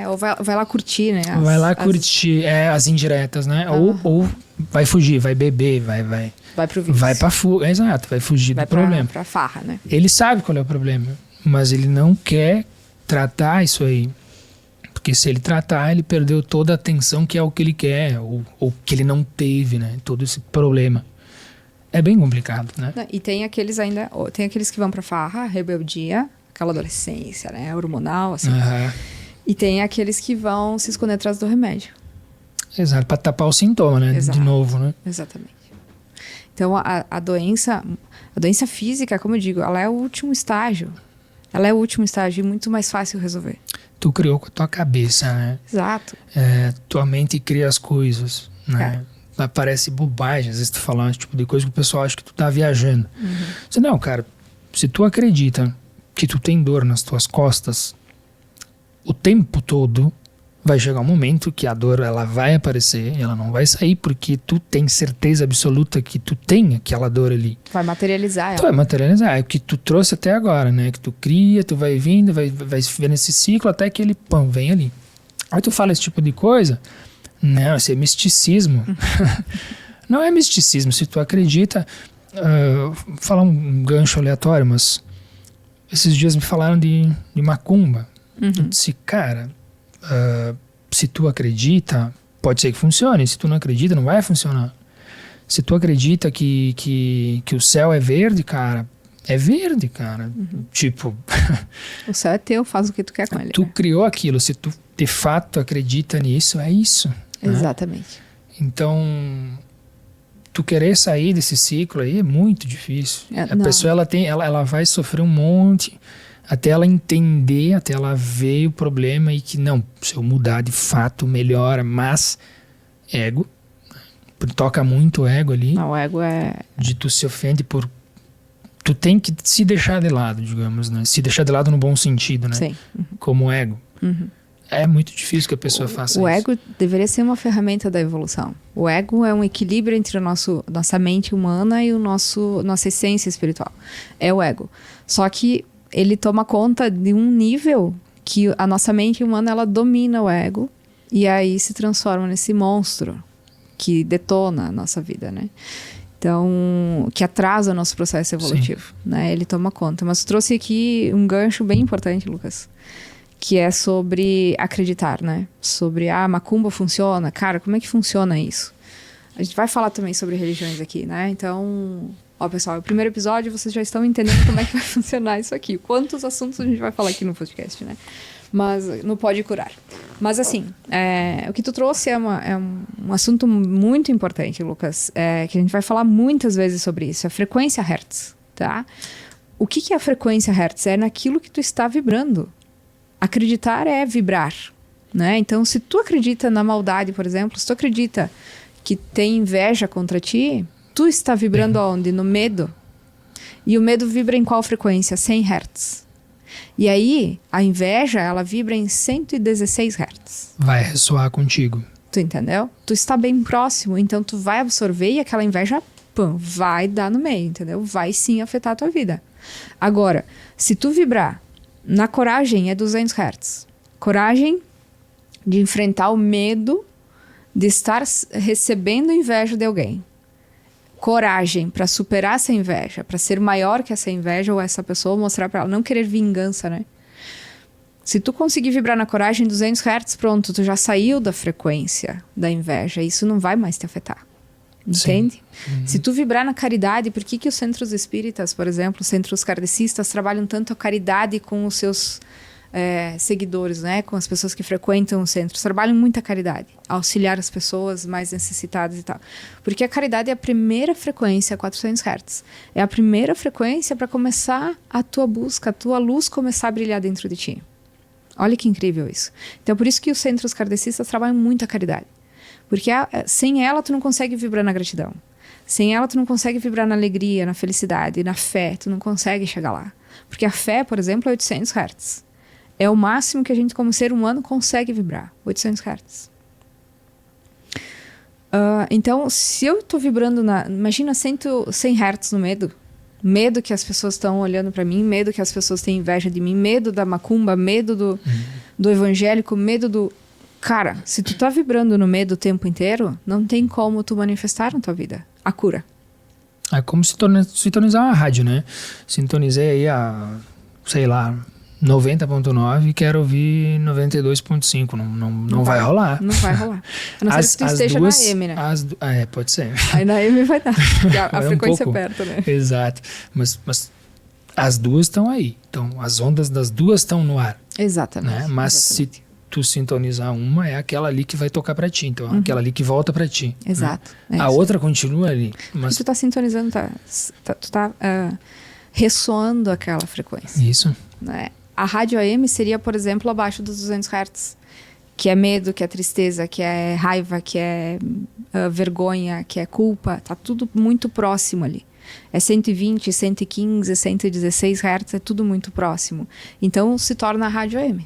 Ou vai lá curtir, né? Vai lá curtir as indiretas, né? Ou vai fugir, vai beber, vai pro vício. Vai pra fuga, exato, vai fugir do problema. Vai pra farra, né? Ele sabe qual é o problema, mas ele não quer tratar isso aí. Porque se ele tratar, ele perdeu toda a atenção que é o que ele quer, ou que ele não teve, né? Todo esse problema. É bem complicado, né? E tem aqueles que vão pra farra, rebeldia, aquela adolescência, né? Hormonal, assim. E tem aqueles que vão se esconder atrás do remédio. Exato, pra tapar o sintoma, né? Exato. De novo, né? Exatamente. Então, a doença física, como eu digo, ela é o último estágio. Ela é o último estágio e muito mais fácil resolver. Tu criou com a tua cabeça, né? Exato. Tua mente cria as coisas, né? Parece bobagem, às vezes tu falar esse tipo de coisa que o pessoal acha que tu tá viajando. Você, não, cara, se tu acredita que tu tem dor nas tuas costas o tempo todo, vai chegar um momento que a dor ela vai aparecer, ela não vai sair porque tu tem certeza absoluta que tu tem aquela dor ali. Vai materializar ela. Tu vai materializar, é o que tu trouxe até agora, né? Que tu cria, tu vai vindo, vai ver nesse ciclo até que ele, vem ali. Aí tu fala esse tipo de coisa, não, isso é misticismo. Não é misticismo, se tu acredita, falar um gancho aleatório, mas esses dias me falaram de macumba. Eu disse, cara, se tu acredita, pode ser que funcione. Se tu não acredita, não vai funcionar. Se tu acredita que o céu é verde, cara, é verde, cara. Tipo... o céu é teu, faz o que tu quer com ele. Tu criou aquilo, se tu de fato acredita nisso, é isso. Exatamente. Né? Então, tu querer sair desse ciclo aí é muito difícil. A pessoa ela vai sofrer um monte... até ela entender, até ela ver o problema e que não, se eu mudar de fato melhora, mas ego, toca muito o ego ali. Não, o ego é... de tu se ofende por... Tu tem que se deixar de lado, digamos, né? Se deixar de lado no bom sentido, né? Sim. Como ego. É muito difícil que a pessoa faça isso. O ego deveria ser uma ferramenta da evolução. O ego é um equilíbrio entre nossa mente humana e nossa essência espiritual. É o ego. Só que ele toma conta de um nível que a nossa mente humana, ela domina o ego e aí se transforma nesse monstro que detona a nossa vida, né? Então, que atrasa o nosso processo evolutivo, né? Ele toma conta. Mas eu trouxe aqui um gancho bem importante, Lucas, que é sobre acreditar, né? Sobre, macumba funciona. Cara, como é que funciona isso? A gente vai falar também sobre religiões aqui, né? Então... pessoal, o primeiro episódio vocês já estão entendendo como é que vai funcionar isso aqui. Quantos assuntos a gente vai falar aqui no podcast, né? Mas não pode curar. Mas assim, o que tu trouxe é um assunto muito importante, Lucas, que a gente vai falar muitas vezes sobre isso, a frequência Hertz, tá? O que é a frequência Hertz? É naquilo que tu está vibrando. Acreditar é vibrar, né? Então, se tu acredita na maldade, por exemplo, se tu acredita que tem inveja contra ti, tu está vibrando aonde? No medo. E o medo vibra em qual frequência? 100 Hz. E aí, a inveja, ela vibra em 116 Hz. Vai ressoar contigo. Tu entendeu? Tu está bem próximo, então tu vai absorver e aquela inveja pum, vai dar no meio, entendeu? Vai sim afetar a tua vida. Agora, se tu vibrar na coragem, é 200 Hz. Coragem de enfrentar o medo de estar recebendo inveja de alguém. Coragem para superar essa inveja, para ser maior que essa inveja ou essa pessoa, mostrar para ela, não querer vingança, né? Se tu conseguir vibrar na coragem 200 Hz, pronto, tu já saiu da frequência da inveja, isso não vai mais te afetar. Entende? Uhum. Se tu vibrar na caridade, por que os centros espíritas, por exemplo, os centros kardecistas trabalham tanto a caridade com os seus seguidores, né? Com as pessoas que frequentam os centros, trabalham muita caridade, auxiliar as pessoas mais necessitadas e tal. Porque a caridade é a primeira frequência, 400 Hz. É a primeira frequência para começar a tua busca, a tua luz começar a brilhar dentro de ti. Olha que incrível isso. Então, por isso que os centros kardecistas trabalham muito a caridade. Porque sem ela, tu não consegue vibrar na gratidão. Sem ela, tu não consegue vibrar na alegria, na felicidade, na fé. Tu não consegue chegar lá. Porque a fé, por exemplo, é 800 Hz. É o máximo que a gente, como ser humano, consegue vibrar. 800 Hz. Então, se eu tô vibrando imagina 100 Hz no medo. Medo que as pessoas estão olhando para mim, medo que as pessoas têm inveja de mim, medo da macumba, medo do evangélico, medo do... Cara, se tu tá vibrando no medo o tempo inteiro, não tem como tu manifestar na tua vida a cura. É como sintonizar uma rádio, né? Sintonizei aí a, sei lá, 90.9 e quero ouvir 92.5. Não vai rolar. Não vai rolar. A não ser que tu esteja na AM, né? Pode ser. Aí na AM vai dar. A frequência é perto, né? Exato. Mas as duas estão aí. Então, as ondas das duas estão no ar. Exatamente. Né? Mas se tu sintonizar uma, é aquela ali que vai tocar pra ti. Então, aquela ali que volta pra ti. Exato. Né? A outra continua ali. Mas tu tá sintonizando, tu tá ressoando aquela frequência. Isso. Né? A rádio AM seria, por exemplo, abaixo dos 200 Hz. Que é medo, que é tristeza, que é raiva, que é vergonha, que é culpa. Tá tudo muito próximo ali. É 120, 115, 116 Hz, é tudo muito próximo. Então, se torna a rádio AM.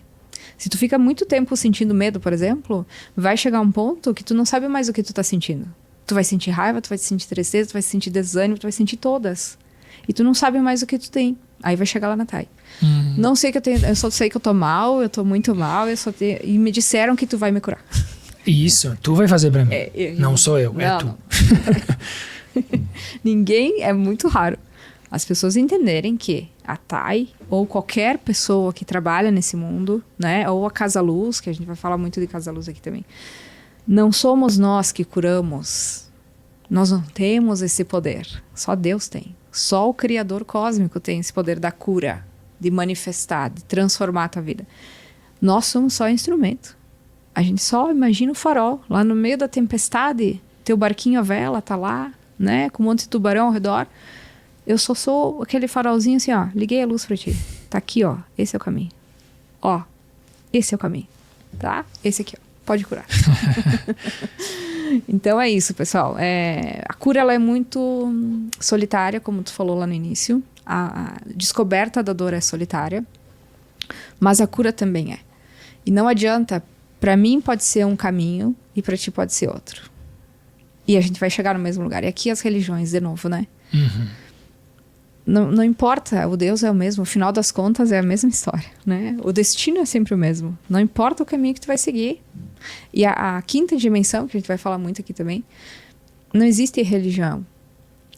Se tu fica muito tempo sentindo medo, por exemplo, vai chegar um ponto que tu não sabe mais o que tu tá sentindo. Tu vai sentir raiva, tu vai sentir tristeza, tu vai sentir desânimo, tu vai sentir todas. E tu não sabe mais o que tu tem. Aí vai chegar lá na TAI. Não sei que eu só sei que eu tô mal, eu tô muito mal, e me disseram que tu vai me curar. Isso, tu vai fazer pra mim. Não sou eu, é tu. Ninguém, é muito raro. As pessoas entenderem que a TAI, ou qualquer pessoa que trabalha nesse mundo, né, ou a Casa Luz, que a gente vai falar muito de Casa Luz aqui também, não somos nós que curamos. Nós não temos esse poder. Só Deus tem. Só o Criador Cósmico tem esse poder da cura, de manifestar, de transformar a tua vida. Nós somos só instrumento. A gente só imagina o farol, lá no meio da tempestade, teu barquinho à vela tá lá, né, com um monte de tubarão ao redor. Eu só sou aquele farolzinho assim, ó, liguei a luz pra ti. Tá aqui, ó, esse é o caminho. Ó, esse é o caminho, tá? Esse aqui, ó, pode curar. Então é isso, pessoal. A cura, ela é muito solitária, como tu falou lá no início. A descoberta da dor é solitária, mas a cura também é. E não adianta, pra mim pode ser um caminho e pra ti pode ser outro. E a gente vai chegar no mesmo lugar. E aqui as religiões, de novo, né? Não importa, o Deus é o mesmo, no final das contas é a mesma história, né? O destino é sempre o mesmo. Não importa o caminho que tu vai seguir. E a quinta dimensão, que a gente vai falar muito aqui também, não existe religião.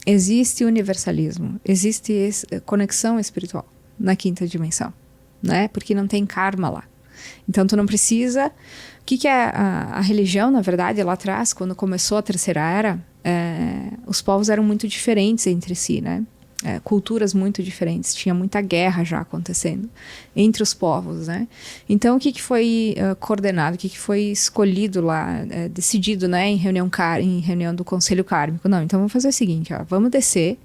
Existe universalismo. Existe conexão espiritual na quinta dimensão, né? Porque não tem karma lá. Então tu não precisa... O que é a religião, na verdade, lá atrás, quando começou a Terceira Era, os povos eram muito diferentes entre si, né? Culturas muito diferentes, tinha muita guerra já acontecendo entre os povos, né? Então, o que foi coordenado, o que foi escolhido lá, decidido, né, em reunião do Conselho Kármico? Não, então vamos fazer o seguinte, ó, vamos descer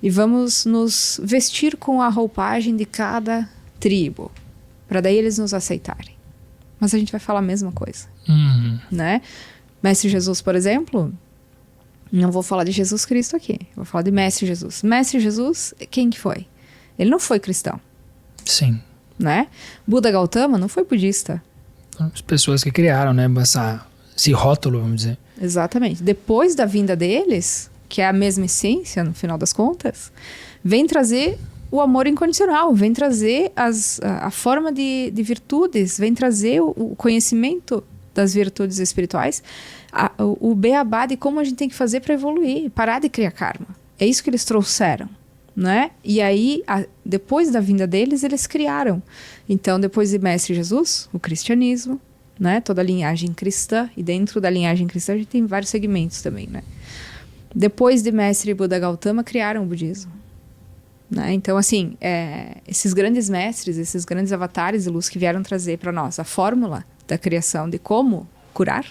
e vamos nos vestir com a roupagem de cada tribo, para daí eles nos aceitarem. Mas a gente vai falar a mesma coisa, né? Mestre Jesus, por exemplo... Não vou falar de Jesus Cristo aqui. Vou falar de Mestre Jesus. Mestre Jesus, quem que foi? Ele não foi cristão. Sim. Né? Buda Gautama não foi budista. As pessoas que criaram, né? Esse rótulo, vamos dizer. Exatamente. Depois da vinda deles, que é a mesma essência, no final das contas, vem trazer o amor incondicional, vem trazer a forma de virtudes, vem trazer o conhecimento das virtudes espirituais, o beabá de como a gente tem que fazer para evoluir, parar de criar karma. É isso que eles trouxeram, né? E aí, depois da vinda deles, eles criaram. Então, depois de Mestre Jesus, o cristianismo, né? Toda a linhagem cristã, e dentro da linhagem cristã a gente tem vários segmentos também, né? Depois de Mestre Buda Gautama, criaram o budismo. Né? Então, assim, esses grandes mestres, esses grandes avatares de luz que vieram trazer para nós a fórmula da criação de como curar,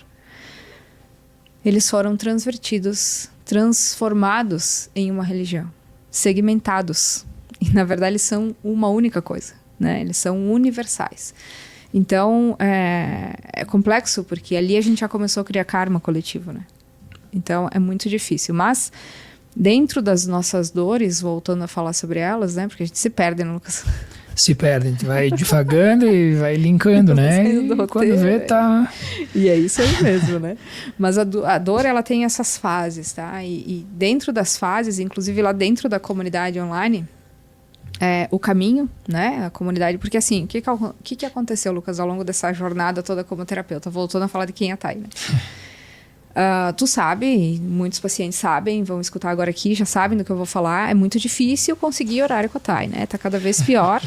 eles foram transformados em uma religião, segmentados. E, na verdade, eles são uma única coisa, né? Eles são universais. Então, é complexo, porque ali a gente já começou a criar karma coletivo, né? Então, é muito difícil. Mas, dentro das nossas dores, voltando a falar sobre elas, né? Porque a gente se perde, né, Lucas? Se perde, a gente vai devagando e vai linkando, né? E quando vê, tá... E é isso aí mesmo, né? Mas a dor, ela tem essas fases, tá? E dentro das fases, inclusive lá dentro da comunidade online, o caminho, né? A comunidade... Porque assim, o que aconteceu, Lucas, ao longo dessa jornada toda como terapeuta? Voltando a falar de quem é a Thay, né? Tu sabe, muitos pacientes sabem, vão escutar agora aqui, já sabem do que eu vou falar. É muito difícil conseguir horário com a Thay, né? Tá cada vez pior.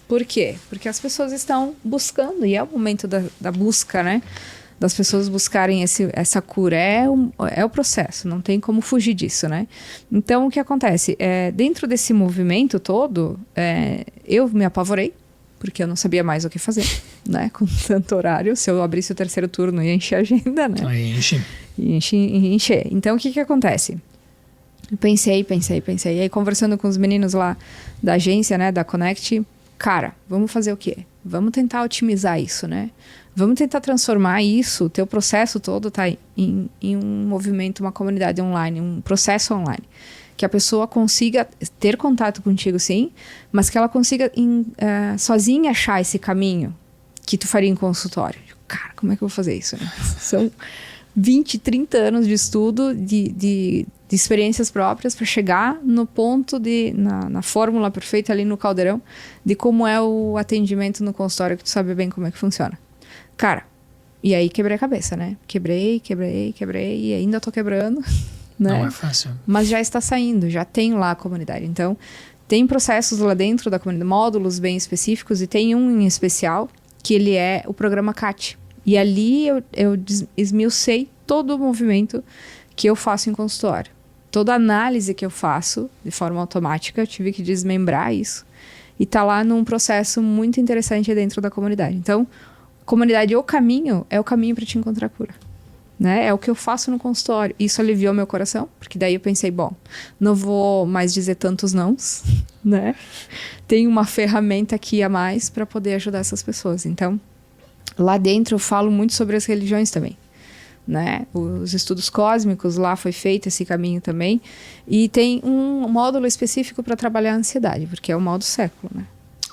Por quê? Porque as pessoas estão buscando, e é o momento da busca, né? Das pessoas buscarem essa cura. É o processo, não tem como fugir disso, né? Então, o que acontece? Dentro desse movimento todo, eu me apavorei, porque eu não sabia mais o que fazer, né? Com tanto horário, se eu abrisse o terceiro turno, ia encher a agenda, né? Aí enche. Ia encher. Então, o que acontece? Eu pensei. E aí, conversando com os meninos lá da agência, né? Da Connect, cara, vamos fazer o quê? Vamos tentar otimizar isso, né? Vamos tentar transformar isso, o teu processo todo tá em um movimento, uma comunidade online, um processo online. Que a pessoa consiga ter contato contigo, sim, mas que ela consiga sozinha achar esse caminho que tu faria em consultório. Cara, como é que eu vou fazer isso? Né? São 20, 30 anos de estudo, de experiências próprias para chegar no ponto, na fórmula perfeita ali no caldeirão, de como é o atendimento no consultório, que tu sabe bem como é que funciona. Cara, e aí quebrei a cabeça, né? Quebrei, e ainda tô quebrando. Né? Não é fácil. Mas já está saindo, já tem lá a comunidade. Então, tem processos lá dentro da comunidade, módulos bem específicos, e tem um em especial, que ele é o programa CAT. E ali eu esmiucei todo o movimento que eu faço em consultório. Toda análise que eu faço de forma automática, eu tive que desmembrar isso. E tá lá num processo muito interessante dentro da comunidade. Então, comunidade, o caminho é o caminho para te encontrar a cura. Né? É o que eu faço no consultório. Isso aliviou meu coração, porque daí eu pensei, bom, não vou mais dizer tantos nãos, né? Tem uma ferramenta aqui a mais para poder ajudar essas pessoas. Então, lá dentro eu falo muito sobre as religiões também, né? Os estudos cósmicos, lá foi feito esse caminho também. E tem um módulo específico para trabalhar a ansiedade, porque é o mal do século, né?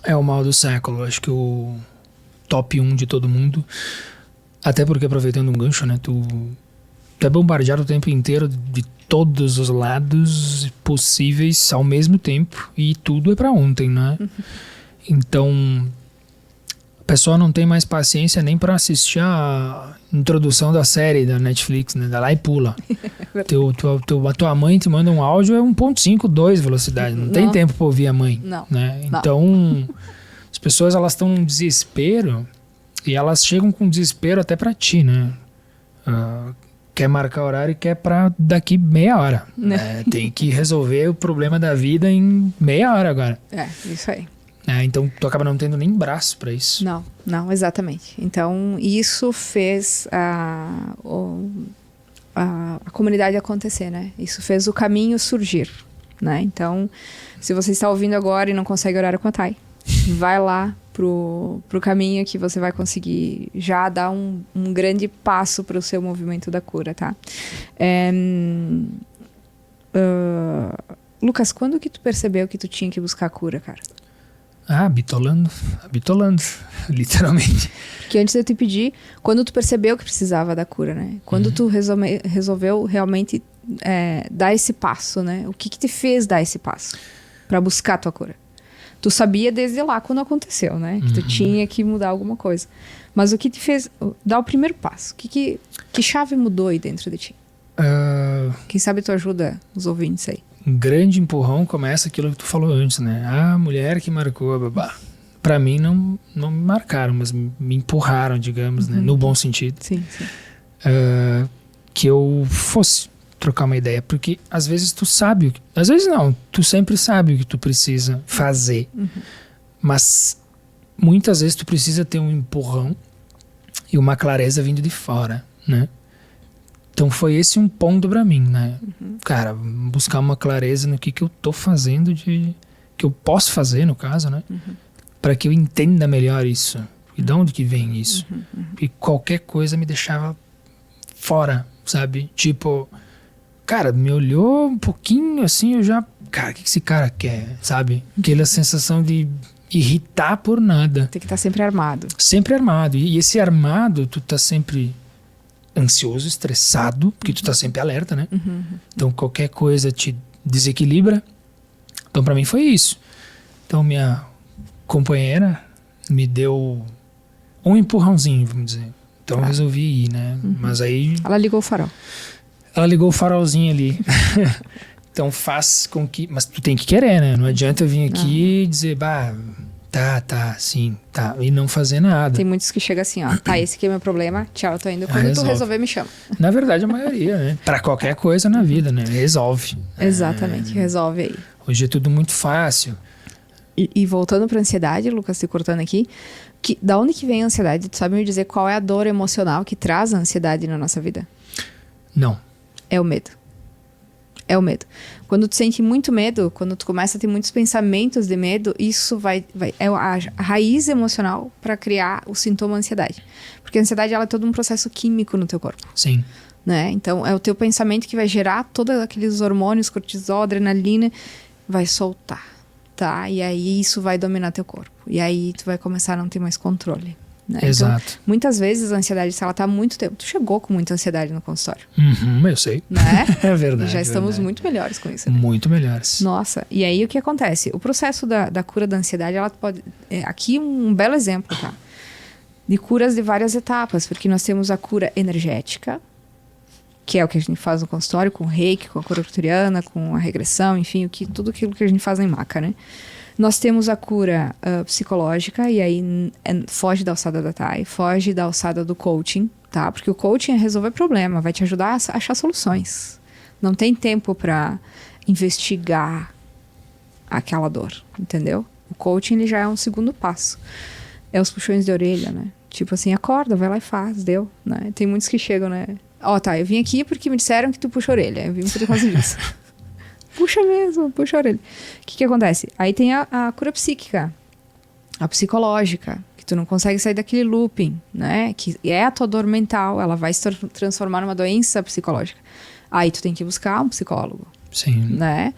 É o mal do século. Acho que o top 1 de todo mundo. Até porque, aproveitando um gancho, né? Tu é bombardeado o tempo inteiro de todos os lados possíveis ao mesmo tempo. E tudo é pra ontem, né? Uhum. Então, a pessoa não tem mais paciência nem pra assistir a introdução da série da Netflix, né? Dá lá e pula. A tua mãe te manda um áudio, é 1.5, 2 velocidade. Não tem tempo pra ouvir a mãe. Não. Né? Então, as pessoas, elas estão num desespero. E elas chegam com desespero até pra ti, né? Quer marcar horário e quer pra daqui meia hora. Né? Tem que resolver o problema da vida em meia hora agora. Isso aí. Então, tu acaba não tendo nem braço pra isso. Não, exatamente. Então, isso fez a comunidade acontecer, né? Isso fez o caminho surgir, né? Então, se você está ouvindo agora e não consegue horário com a Thay, vai lá pro caminho que você vai conseguir já dar um grande passo para o seu movimento da cura, tá? Lucas, quando que tu percebeu que tu tinha que buscar a cura, cara? Bitolando, literalmente. Que antes de eu te pedir, quando tu percebeu que precisava da cura, né? Quando tu resolveu realmente dar esse passo, né? O que te fez dar esse passo para buscar a tua cura? Tu sabia desde lá quando aconteceu, né? Que tu tinha que mudar alguma coisa. Mas o que te fez dar o primeiro passo? Que chave mudou aí dentro de ti? Quem sabe tu ajuda os ouvintes aí. Um grande empurrão começa aquilo que tu falou antes, né? A mulher que marcou, babá. Pra mim não me marcaram, mas me empurraram, digamos, né? No bom sentido. Sim. Que eu fosse trocar uma ideia, porque às vezes tu sabe, às vezes não, tu sempre sabe o que tu precisa fazer, mas muitas vezes tu precisa ter um empurrão e uma clareza vindo de fora, né? Então foi esse um ponto pra mim, né? Cara, buscar uma clareza no que eu tô fazendo, que eu posso fazer, no caso, né? Para que eu entenda melhor isso. E de onde que vem isso? E qualquer coisa me deixava fora, sabe? Tipo, cara, me olhou um pouquinho assim, eu já... Cara, o que esse cara quer, sabe? Aquela sensação de irritar por nada. Tem que estar sempre armado. Sempre armado. E esse armado, tu tá sempre ansioso, estressado, porque tu tá sempre alerta, né? Então qualquer coisa te desequilibra. Então pra mim foi isso. Então minha companheira me deu um empurrãozinho, vamos dizer. Então eu resolvi ir, né? Mas aí... Ela ligou o farol. Ela ligou o farolzinho ali. Então faz com que... Mas tu tem que querer, né? Não adianta eu vir aqui e dizer, sim, e não fazer nada. Tem muitos que chegam assim, ó, esse aqui é meu problema, tchau, eu tô indo. Quando tu resolver, me chama. Na verdade, a maioria, né? Pra qualquer coisa na vida, né? Resolve. Exatamente, resolve aí. Hoje é tudo muito fácil. E voltando pra ansiedade, Lucas, te cortando aqui, da onde que vem a ansiedade? Tu sabe me dizer qual é a dor emocional que traz a ansiedade na nossa vida? Não. É o medo. É o medo. Quando tu sente muito medo, quando tu começa a ter muitos pensamentos de medo, isso é a raiz emocional para criar o sintoma ansiedade. Porque a ansiedade, ela é todo um processo químico no teu corpo. Sim. Né? Então, é o teu pensamento que vai gerar todos aqueles hormônios, cortisol, adrenalina, vai soltar, tá? E aí isso vai dominar teu corpo. E aí tu vai começar a não ter mais controle. Né? Exato. Então, muitas vezes a ansiedade, se ela tá há muito tempo... Tu chegou com muita ansiedade no consultório. Eu sei. Né? É verdade. E já estamos verdade. muito melhores com isso. Né? Muito melhores. Nossa, e aí o que acontece? O processo da cura da ansiedade, ela pode... aqui um belo exemplo, tá? De curas de várias etapas, porque nós temos a cura energética, que é o que a gente faz no consultório, com o reiki, com a cura arcturiana, com a regressão, enfim, tudo aquilo que a gente faz em maca, né? Nós temos a cura psicológica, e aí foge da alçada da TAI, foge da alçada do coaching, tá? Porque o coaching é resolver problema, vai te ajudar a achar soluções. Não tem tempo para investigar aquela dor, entendeu? O coaching, ele já é um segundo passo. É os puxões de orelha, né? Tipo assim, acorda, vai lá e faz, deu, né? Tem muitos que chegam, né? Eu vim aqui porque me disseram que tu puxa a orelha. Eu vim por causa disso. Puxa mesmo, puxa a orelha. O que acontece? Aí tem a cura psíquica, a psicológica, que tu não consegue sair daquele looping, né? Que é a tua dor mental, ela vai se transformar numa doença psicológica. Aí tu tem que buscar um psicólogo. Sim. Né?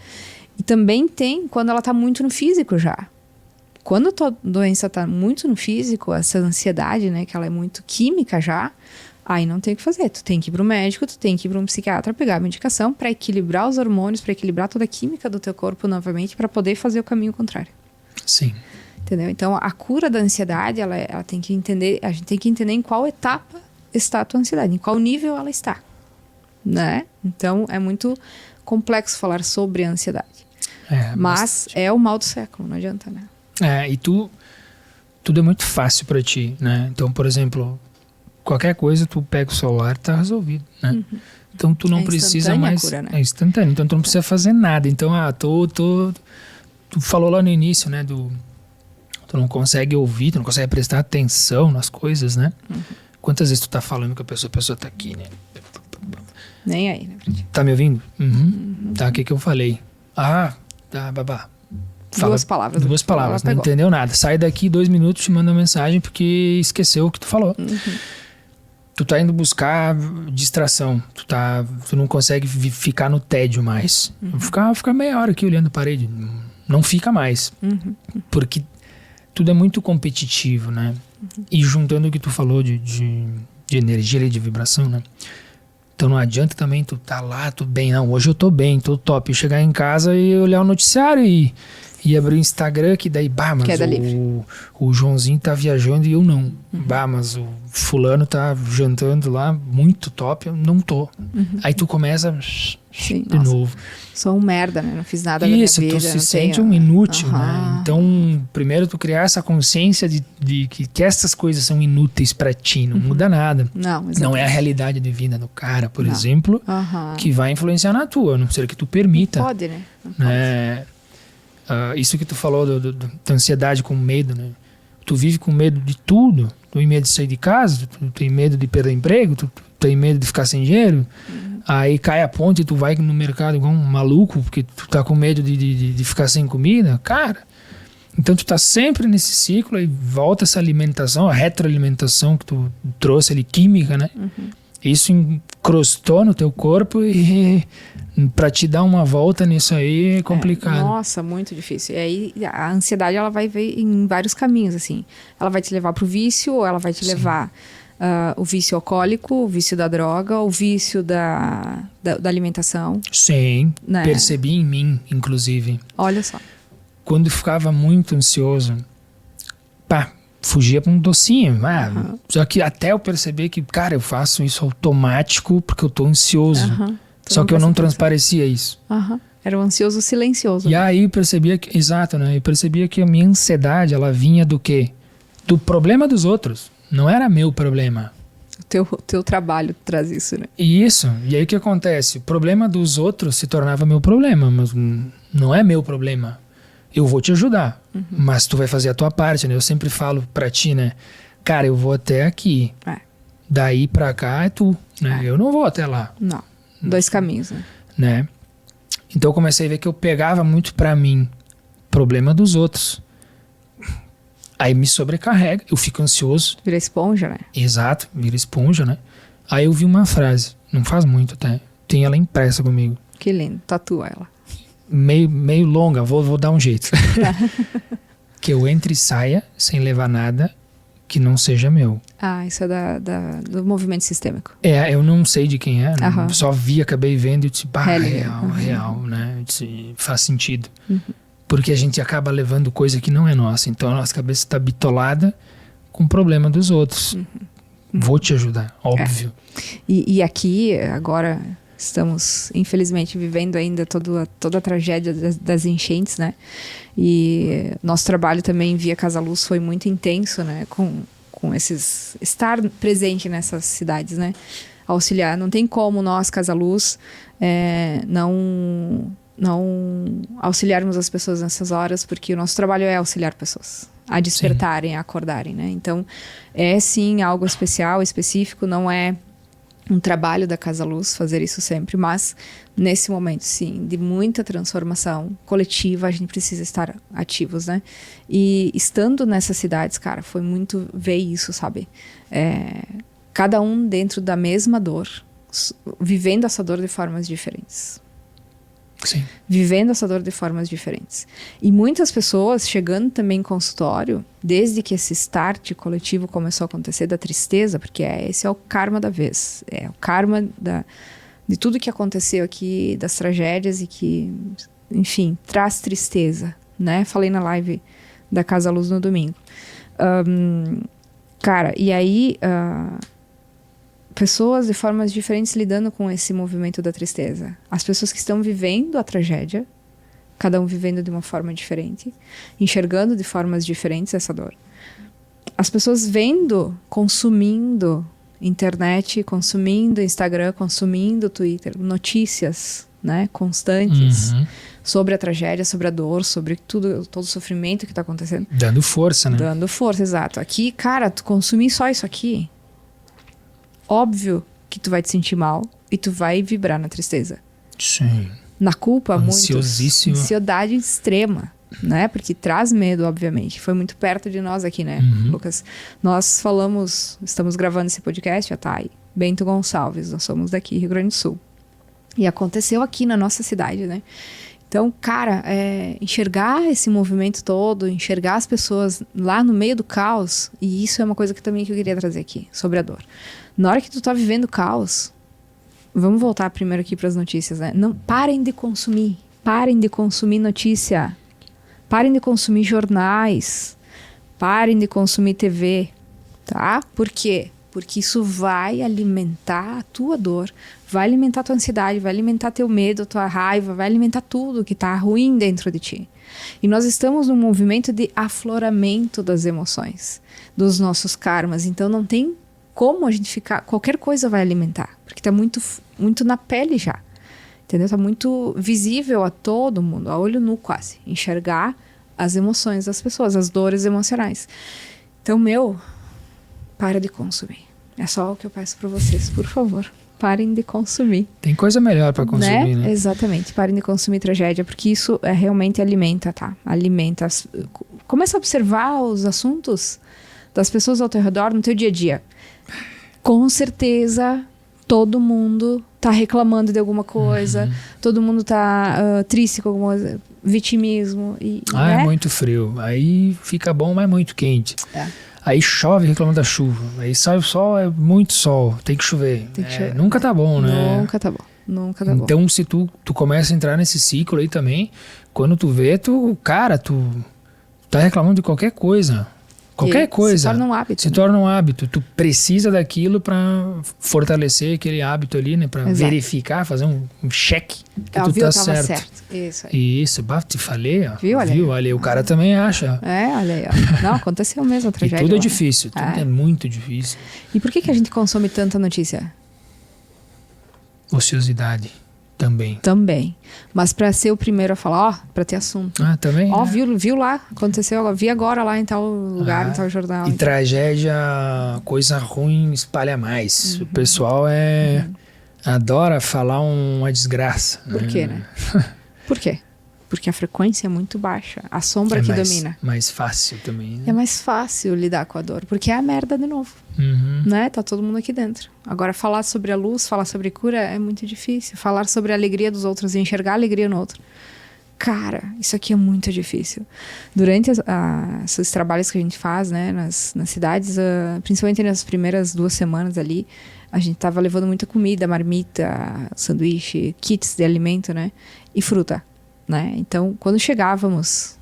E também tem quando ela tá muito no físico já. Quando a tua doença tá muito no físico, essa ansiedade, né? Que ela é muito química já, aí não tem o que fazer. Tu tem que ir pro médico, tu tem que ir para um psiquiatra pegar a medicação para equilibrar os hormônios, para equilibrar toda a química do teu corpo novamente, para poder fazer o caminho contrário. Sim. Entendeu? Então, a cura da ansiedade, ela tem que entender, a gente tem que entender em qual etapa está a tua ansiedade, em qual nível ela está, né? Então, é muito complexo falar sobre a ansiedade. Mas é o mal do século, não adianta, né? E tudo é muito fácil para ti, né? Então, por exemplo, qualquer coisa, tu pega o celular e tá resolvido, né? Então tu não precisa mais... Cura, né? É instantâneo, então tu não precisa fazer nada. Então, tu falou lá no início, né? Tu não consegue ouvir, tu não consegue prestar atenção nas coisas, né? Quantas vezes tu tá falando com a pessoa tá aqui, né? Nem aí, né? Tá me ouvindo? Tá, o que eu falei? Tá, babá. Duas palavras, não entendeu nada. Sai daqui 2 minutos, te manda uma mensagem porque esqueceu o que tu falou. Tu tá indo buscar distração. Tu não consegue ficar no tédio mais. Ficar meia hora aqui olhando a parede. Não fica mais. Porque tudo é muito competitivo, né? E juntando o que tu falou de energia e de vibração, né? Então não adianta também tu tá lá, tudo bem, não, hoje eu tô bem, tô top. Eu chegar em casa e olhar o noticiário e abrir o Instagram, que daí, mas o Joãozinho tá viajando e eu não. Mas o fulano tá jantando lá, muito top, eu não tô. Aí tu começa de novo. Sou um merda, né? Não fiz nada na minha vida. Isso, tu se sente um inútil, né? Então, primeiro tu criar essa consciência de que essas coisas são inúteis pra ti, não muda nada. Não é a realidade de vida do cara, por exemplo, que vai influenciar na tua, a não ser que tu permita. Não pode, né? Não pode. Isso que tu falou da ansiedade com medo, né? Tu vive com medo de tudo. Tu tem medo de sair de casa, tu tem medo de perder emprego, tu tem medo de ficar sem dinheiro. Aí cai a ponte e tu vai no mercado igual um maluco, porque tu tá com medo de ficar sem comida. Cara, então tu tá sempre nesse ciclo e volta essa alimentação, a retroalimentação que tu trouxe ali, química, né? Isso encrostou no teu corpo e pra te dar uma volta nisso aí é complicado. Nossa, muito difícil. E aí a ansiedade, ela vai ver em vários caminhos, assim. Ela vai te levar pro vício, ou ela vai te levar o vício alcoólico, o vício da droga, o vício da alimentação. Sim, né? Percebi em mim, inclusive. Olha só. Quando eu ficava muito ansioso, fugia para um docinho. Só que até eu perceber que, cara, eu faço isso automático porque eu tô ansioso. Só que eu não transparecia isso. Era um ansioso silencioso. E aí eu percebia que, exato, né? Eu percebia que a minha ansiedade, ela vinha do quê? Do problema dos outros. Não era meu problema. O teu trabalho traz isso, né? Isso. E aí o que acontece? O problema dos outros se tornava meu problema, mas não é meu problema. Eu vou te ajudar, mas tu vai fazer a tua parte, né? Eu sempre falo pra ti, né? Cara, eu vou até aqui. Daí pra cá é tu, né? Eu não vou até lá. Não. 2 caminhos, né? Então eu comecei a ver que eu pegava muito pra mim problema dos outros. Aí me sobrecarrega, eu fico ansioso. Vira esponja, né? Exato, vira esponja, né? Aí eu vi uma frase, não faz muito até, tem ela impressa comigo. Que lindo, tatua ela. Meio longa, vou dar um jeito. Que eu entre e saia sem levar nada que não seja meu. Isso é do movimento sistêmico. Eu não sei de quem é, né? Só vi, acabei vendo e disse, real, né? Disse, faz sentido. Porque a gente acaba levando coisa que não é nossa. Então a nossa cabeça está bitolada com o problema dos outros. Vou te ajudar, óbvio. E aqui, agora, estamos, infelizmente, vivendo ainda toda a tragédia das enchentes, né? E nosso trabalho também via Casa Luz foi muito intenso, né? Com estar presente nessas cidades, né? Auxiliar. Não tem como nós, Casa Luz, não auxiliarmos as pessoas nessas horas, porque o nosso trabalho é auxiliar pessoas a despertarem, a acordarem, né? Então, é sim algo especial, específico, não é um trabalho da Casa Luz fazer isso sempre, mas nesse momento, sim, de muita transformação coletiva, a gente precisa estar ativos, né? E estando nessas cidades, cara, foi muito ver isso, sabe? Cada um dentro da mesma dor, vivendo essa dor de formas diferentes. Sim. Vivendo essa dor de formas diferentes. E muitas pessoas chegando também em consultório, desde que esse start coletivo começou a acontecer, da tristeza, porque esse é o karma da vez. É o karma de tudo que aconteceu aqui, das tragédias e que, enfim, traz tristeza, né? Falei na live da Casa Luz no domingo. Cara, e aí... pessoas de formas diferentes lidando com esse movimento da tristeza. As pessoas que estão vivendo a tragédia, cada um vivendo de uma forma diferente, enxergando de formas diferentes essa dor. As pessoas vendo, consumindo internet, consumindo Instagram, consumindo Twitter, notícias, né, constantes sobre a tragédia, sobre a dor, sobre todo o sofrimento que está acontecendo. Dando força, né? Dando força, exato. Aqui, cara, tu consumir só isso aqui, óbvio que tu vai te sentir mal e tu vai vibrar na tristeza. Sim. Na culpa, ansiosíssimo. Ansiedade extrema, né? Porque traz medo, obviamente. Foi muito perto de nós aqui, né, Lucas? Nós estamos gravando esse podcast, a Thay, Bento Gonçalves, nós somos daqui, Rio Grande do Sul. E aconteceu aqui na nossa cidade, né? Então, cara, enxergar esse movimento todo, enxergar as pessoas lá no meio do caos, e isso é uma coisa que eu queria trazer aqui, sobre a dor. Na hora que tu tá vivendo caos, Vamos voltar primeiro aqui para as notícias, né? Não, parem de consumir notícia, parem de consumir jornais, parem de consumir TV, tá? Por quê? Porque isso vai alimentar a tua dor, vai alimentar a tua ansiedade, vai alimentar teu medo, a tua raiva, vai alimentar tudo que tá ruim dentro de ti. E nós estamos num movimento de afloramento das emoções, dos nossos karmas. Então não tem como a gente ficar... Qualquer coisa vai alimentar, porque tá muito na pele já. Entendeu? Tá muito visível a todo mundo, a olho nu quase. Enxergar as emoções das pessoas, as dores emocionais. Então, para de consumir. É só o que eu peço para vocês, por favor. Parem de consumir. Tem coisa melhor para consumir, né? Exatamente. Parem de consumir tragédia, porque isso realmente alimenta, tá? Alimenta. Começa a observar os assuntos das pessoas ao teu redor no teu dia a dia. Com certeza, todo mundo tá reclamando de alguma coisa, todo mundo tá triste com alguma coisa, vitimismo. É muito frio. Aí fica bom, mas muito quente. Aí chove, reclama da chuva. Aí sai o sol, é muito sol. Tem que chover. Nunca tá bom, né? Nunca tá bom. Então, se tu começa a entrar nesse ciclo aí também, quando tu vê, tu tá reclamando de qualquer coisa. Qualquer coisa. Se torna um hábito. Se torna um hábito. Tu precisa daquilo para fortalecer aquele hábito ali, né? Para verificar, fazer um check que tu tá certo. Isso aí. Isso, te falei, ó. Viu? Olha aí, o cara também acha. Olha aí, ó. Não, aconteceu mesmo a tragédia. E tudo é difícil, tudo é muito difícil. E por que a gente consome tanta notícia? Ociosidade. Também. Mas para ser o primeiro a falar, para ter assunto. Também. Viu lá, aconteceu, vi agora lá em tal lugar, em tal jornal. E tragédia, coisa ruim espalha mais. O pessoal adora falar uma desgraça. Por quê, né? Por quê? Porque a frequência é muito baixa. A sombra que domina. Mais fácil também, né? É mais fácil lidar com a dor, porque é a merda de novo. Né? Tá todo mundo aqui dentro. Agora, falar sobre a luz, falar sobre cura é muito difícil. Falar sobre a alegria dos outros e enxergar a alegria no outro. Cara, isso aqui é muito difícil. Durante esses trabalhos que a gente faz, né, nas cidades, principalmente nas primeiras 2 semanas ali, a gente tava levando muita comida, marmita, sanduíche, kits de alimento, né? E fruta. Né? Então, quando chegávamos,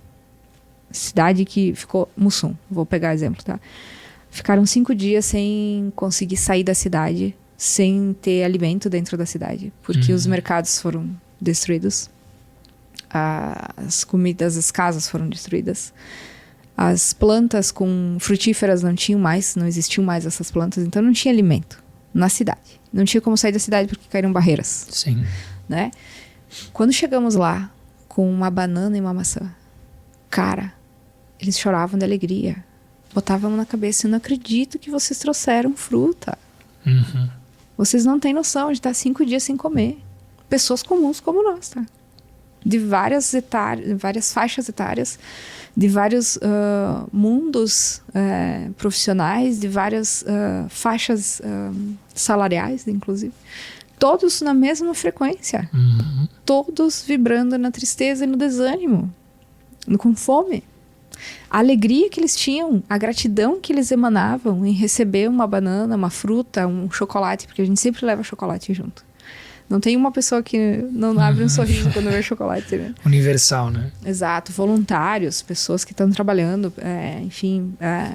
cidade que ficou Mussum, vou pegar exemplo, tá? Ficaram 5 dias sem conseguir sair da cidade, sem ter alimento dentro da cidade, porque os mercados foram destruídos, as comidas, as casas foram destruídas, as plantas com frutíferas não existiam mais essas plantas, então não tinha alimento na cidade, não tinha como sair da cidade porque caíram barreiras. Sim. Né? Quando chegamos lá com uma banana e uma maçã, cara, eles choravam de alegria, botavam na cabeça: eu não acredito que vocês trouxeram fruta. Vocês não têm noção, a gente tá 5 dias sem comer. Pessoas comuns como nós, tá? De várias faixas etárias, de vários mundos profissionais, de várias faixas salariais, inclusive. Todos na mesma frequência. Todos vibrando na tristeza e no desânimo. Com fome. A alegria que eles tinham, a gratidão que eles emanavam em receber uma banana, uma fruta, um chocolate, porque a gente sempre leva chocolate junto. Não tem uma pessoa que não abre um sorriso quando vê chocolate, né? Universal, né? Exato. Voluntários, pessoas que estão trabalhando,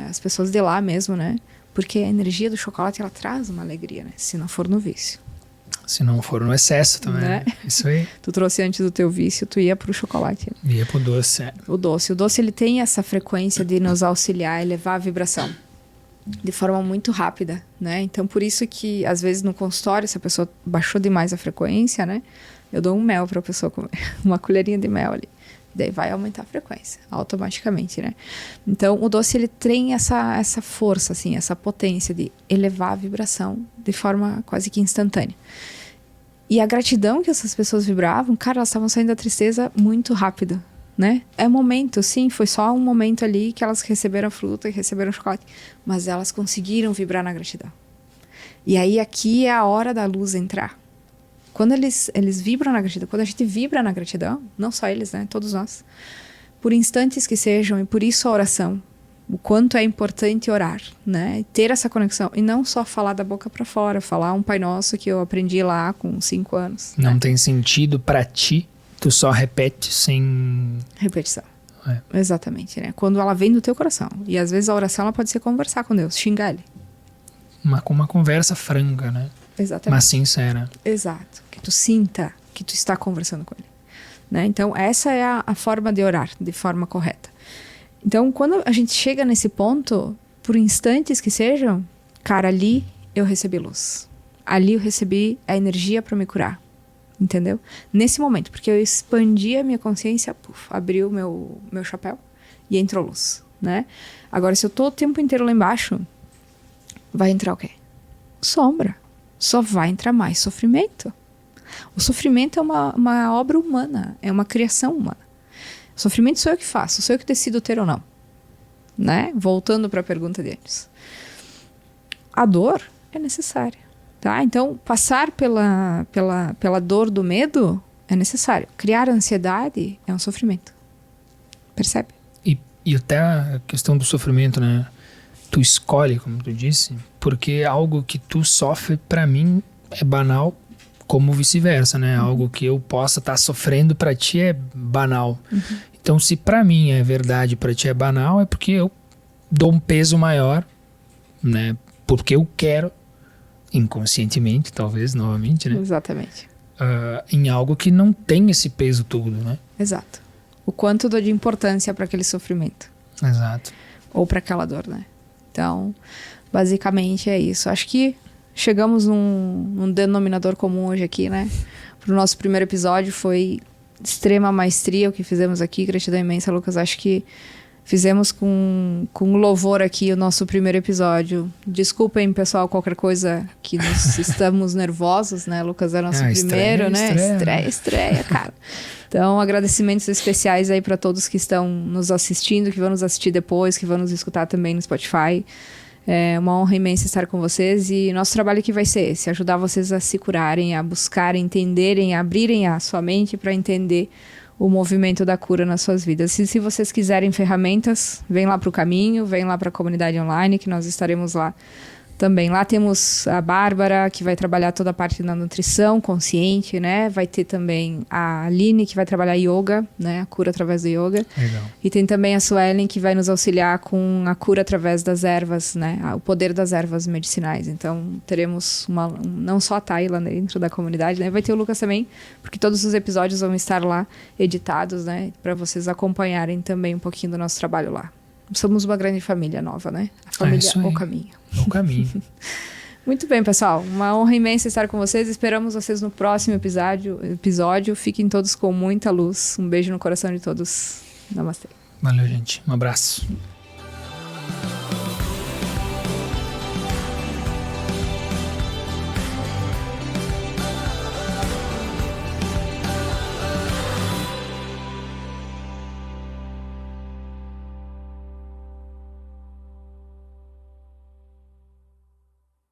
as pessoas de lá mesmo, né? Porque a energia do chocolate, ela traz uma alegria, né? Se não for no vício. Se não for no excesso também, né? Isso aí. Tu trouxe antes do teu vício, tu ia pro chocolate. Ia pro doce, O doce, ele tem essa frequência de nos auxiliar, elevar a vibração de forma muito rápida, né? Então, por isso que, às vezes, no consultório, se a pessoa baixou demais a frequência, né? Eu dou um mel pra pessoa comer, uma colherinha de mel ali. Daí vai aumentar a frequência, automaticamente, né? Então, o doce, ele tem essa força, assim, essa potência de elevar a vibração de forma quase que instantânea. E a gratidão que essas pessoas vibravam, cara, elas estavam saindo da tristeza muito rápido, né? É um momento, sim, foi só um momento ali que elas receberam a fruta e receberam o chocolate, mas elas conseguiram vibrar na gratidão. E aí aqui é a hora da luz entrar. Quando eles vibram na gratidão, quando a gente vibra na gratidão, não só eles, né? Todos nós. Por instantes que sejam, e por isso a oração. o quanto é importante orar, né? Ter essa conexão. E não só falar da boca para fora, falar um Pai Nosso que eu aprendi lá com 5 anos. Não né? tem sentido para ti, tu só repete sem... Repetição. Exatamente, né? Quando ela vem do teu coração. E às vezes a oração ela pode ser conversar com Deus, xingar Ele. Uma conversa franca, né? Exatamente. Mas sincera. Exato. Que tu sinta que tu está conversando com Ele. Né? Então, essa é a forma de orar, de forma correta. Então, quando a gente chega nesse ponto, por instantes que sejam, cara, ali eu recebi luz. Ali eu recebi a energia para me curar. Entendeu? Nesse momento, porque eu expandi a minha consciência, abri o meu chapéu e entrou luz, né? Agora, se eu tô o tempo inteiro lá embaixo, vai entrar o quê? Sombra. Só vai entrar mais sofrimento. O sofrimento é uma obra humana, é uma criação humana. O sofrimento sou eu que faço, sou eu que decido ter ou não. Né? Voltando para a pergunta de antes. A dor é necessária. Tá? Então, passar pela dor do medo é necessário. Criar ansiedade é um sofrimento. Percebe? E até a questão do sofrimento, né? Tu escolhe, como tu disse, porque algo que tu sofre, pra mim, é banal, como vice-versa, né? Algo que eu possa estar sofrendo pra ti é banal. Então, se pra mim é verdade, pra ti é banal, é porque eu dou um peso maior, né? Porque eu quero, inconscientemente, talvez, novamente, né? Exatamente. Em algo que não tem esse peso todo, né? Exato. O quanto eu dou de importância para aquele sofrimento. Exato. Ou para aquela dor, né? Então, basicamente é isso. Acho que chegamos num denominador comum hoje aqui, né? Pro nosso primeiro episódio foi extrema maestria o que fizemos aqui. Gratidão imensa, Lucas. Acho que fizemos com louvor aqui o nosso primeiro episódio. Desculpem, pessoal, qualquer coisa que nós estamos nervosos, né? Lucas é nosso primeiro, né? Estreia, cara. Então, agradecimentos especiais aí para todos que estão nos assistindo, que vão nos assistir depois, que vão nos escutar também no Spotify. É uma honra imensa estar com vocês e nosso trabalho aqui vai ser esse, ajudar vocês a se curarem, a buscarem, entenderem, a abrirem a sua mente para entender o movimento da cura nas suas vidas. Se vocês quiserem ferramentas, vem lá para o caminho, vem lá para a comunidade online, que nós estaremos lá também. Lá temos a Bárbara, que vai trabalhar toda a parte da nutrição consciente, né? Vai ter também a Aline, que vai trabalhar yoga, né? A cura através do yoga. Legal. E tem também a Suelen, que vai nos auxiliar com a cura através das ervas, né? O poder das ervas medicinais. Então, teremos não só a Thay lá dentro da comunidade, né? Vai ter o Lucas também, porque todos os episódios vão estar lá editados, né? Para vocês acompanharem também um pouquinho do nosso trabalho lá. Somos uma grande família nova, né? A família O Caminho. O Caminho. Muito bem, pessoal. Uma honra imensa estar com vocês. Esperamos vocês no próximo episódio. Fiquem todos com muita luz. Um beijo no coração de todos. Namastê. Valeu, gente. Um abraço.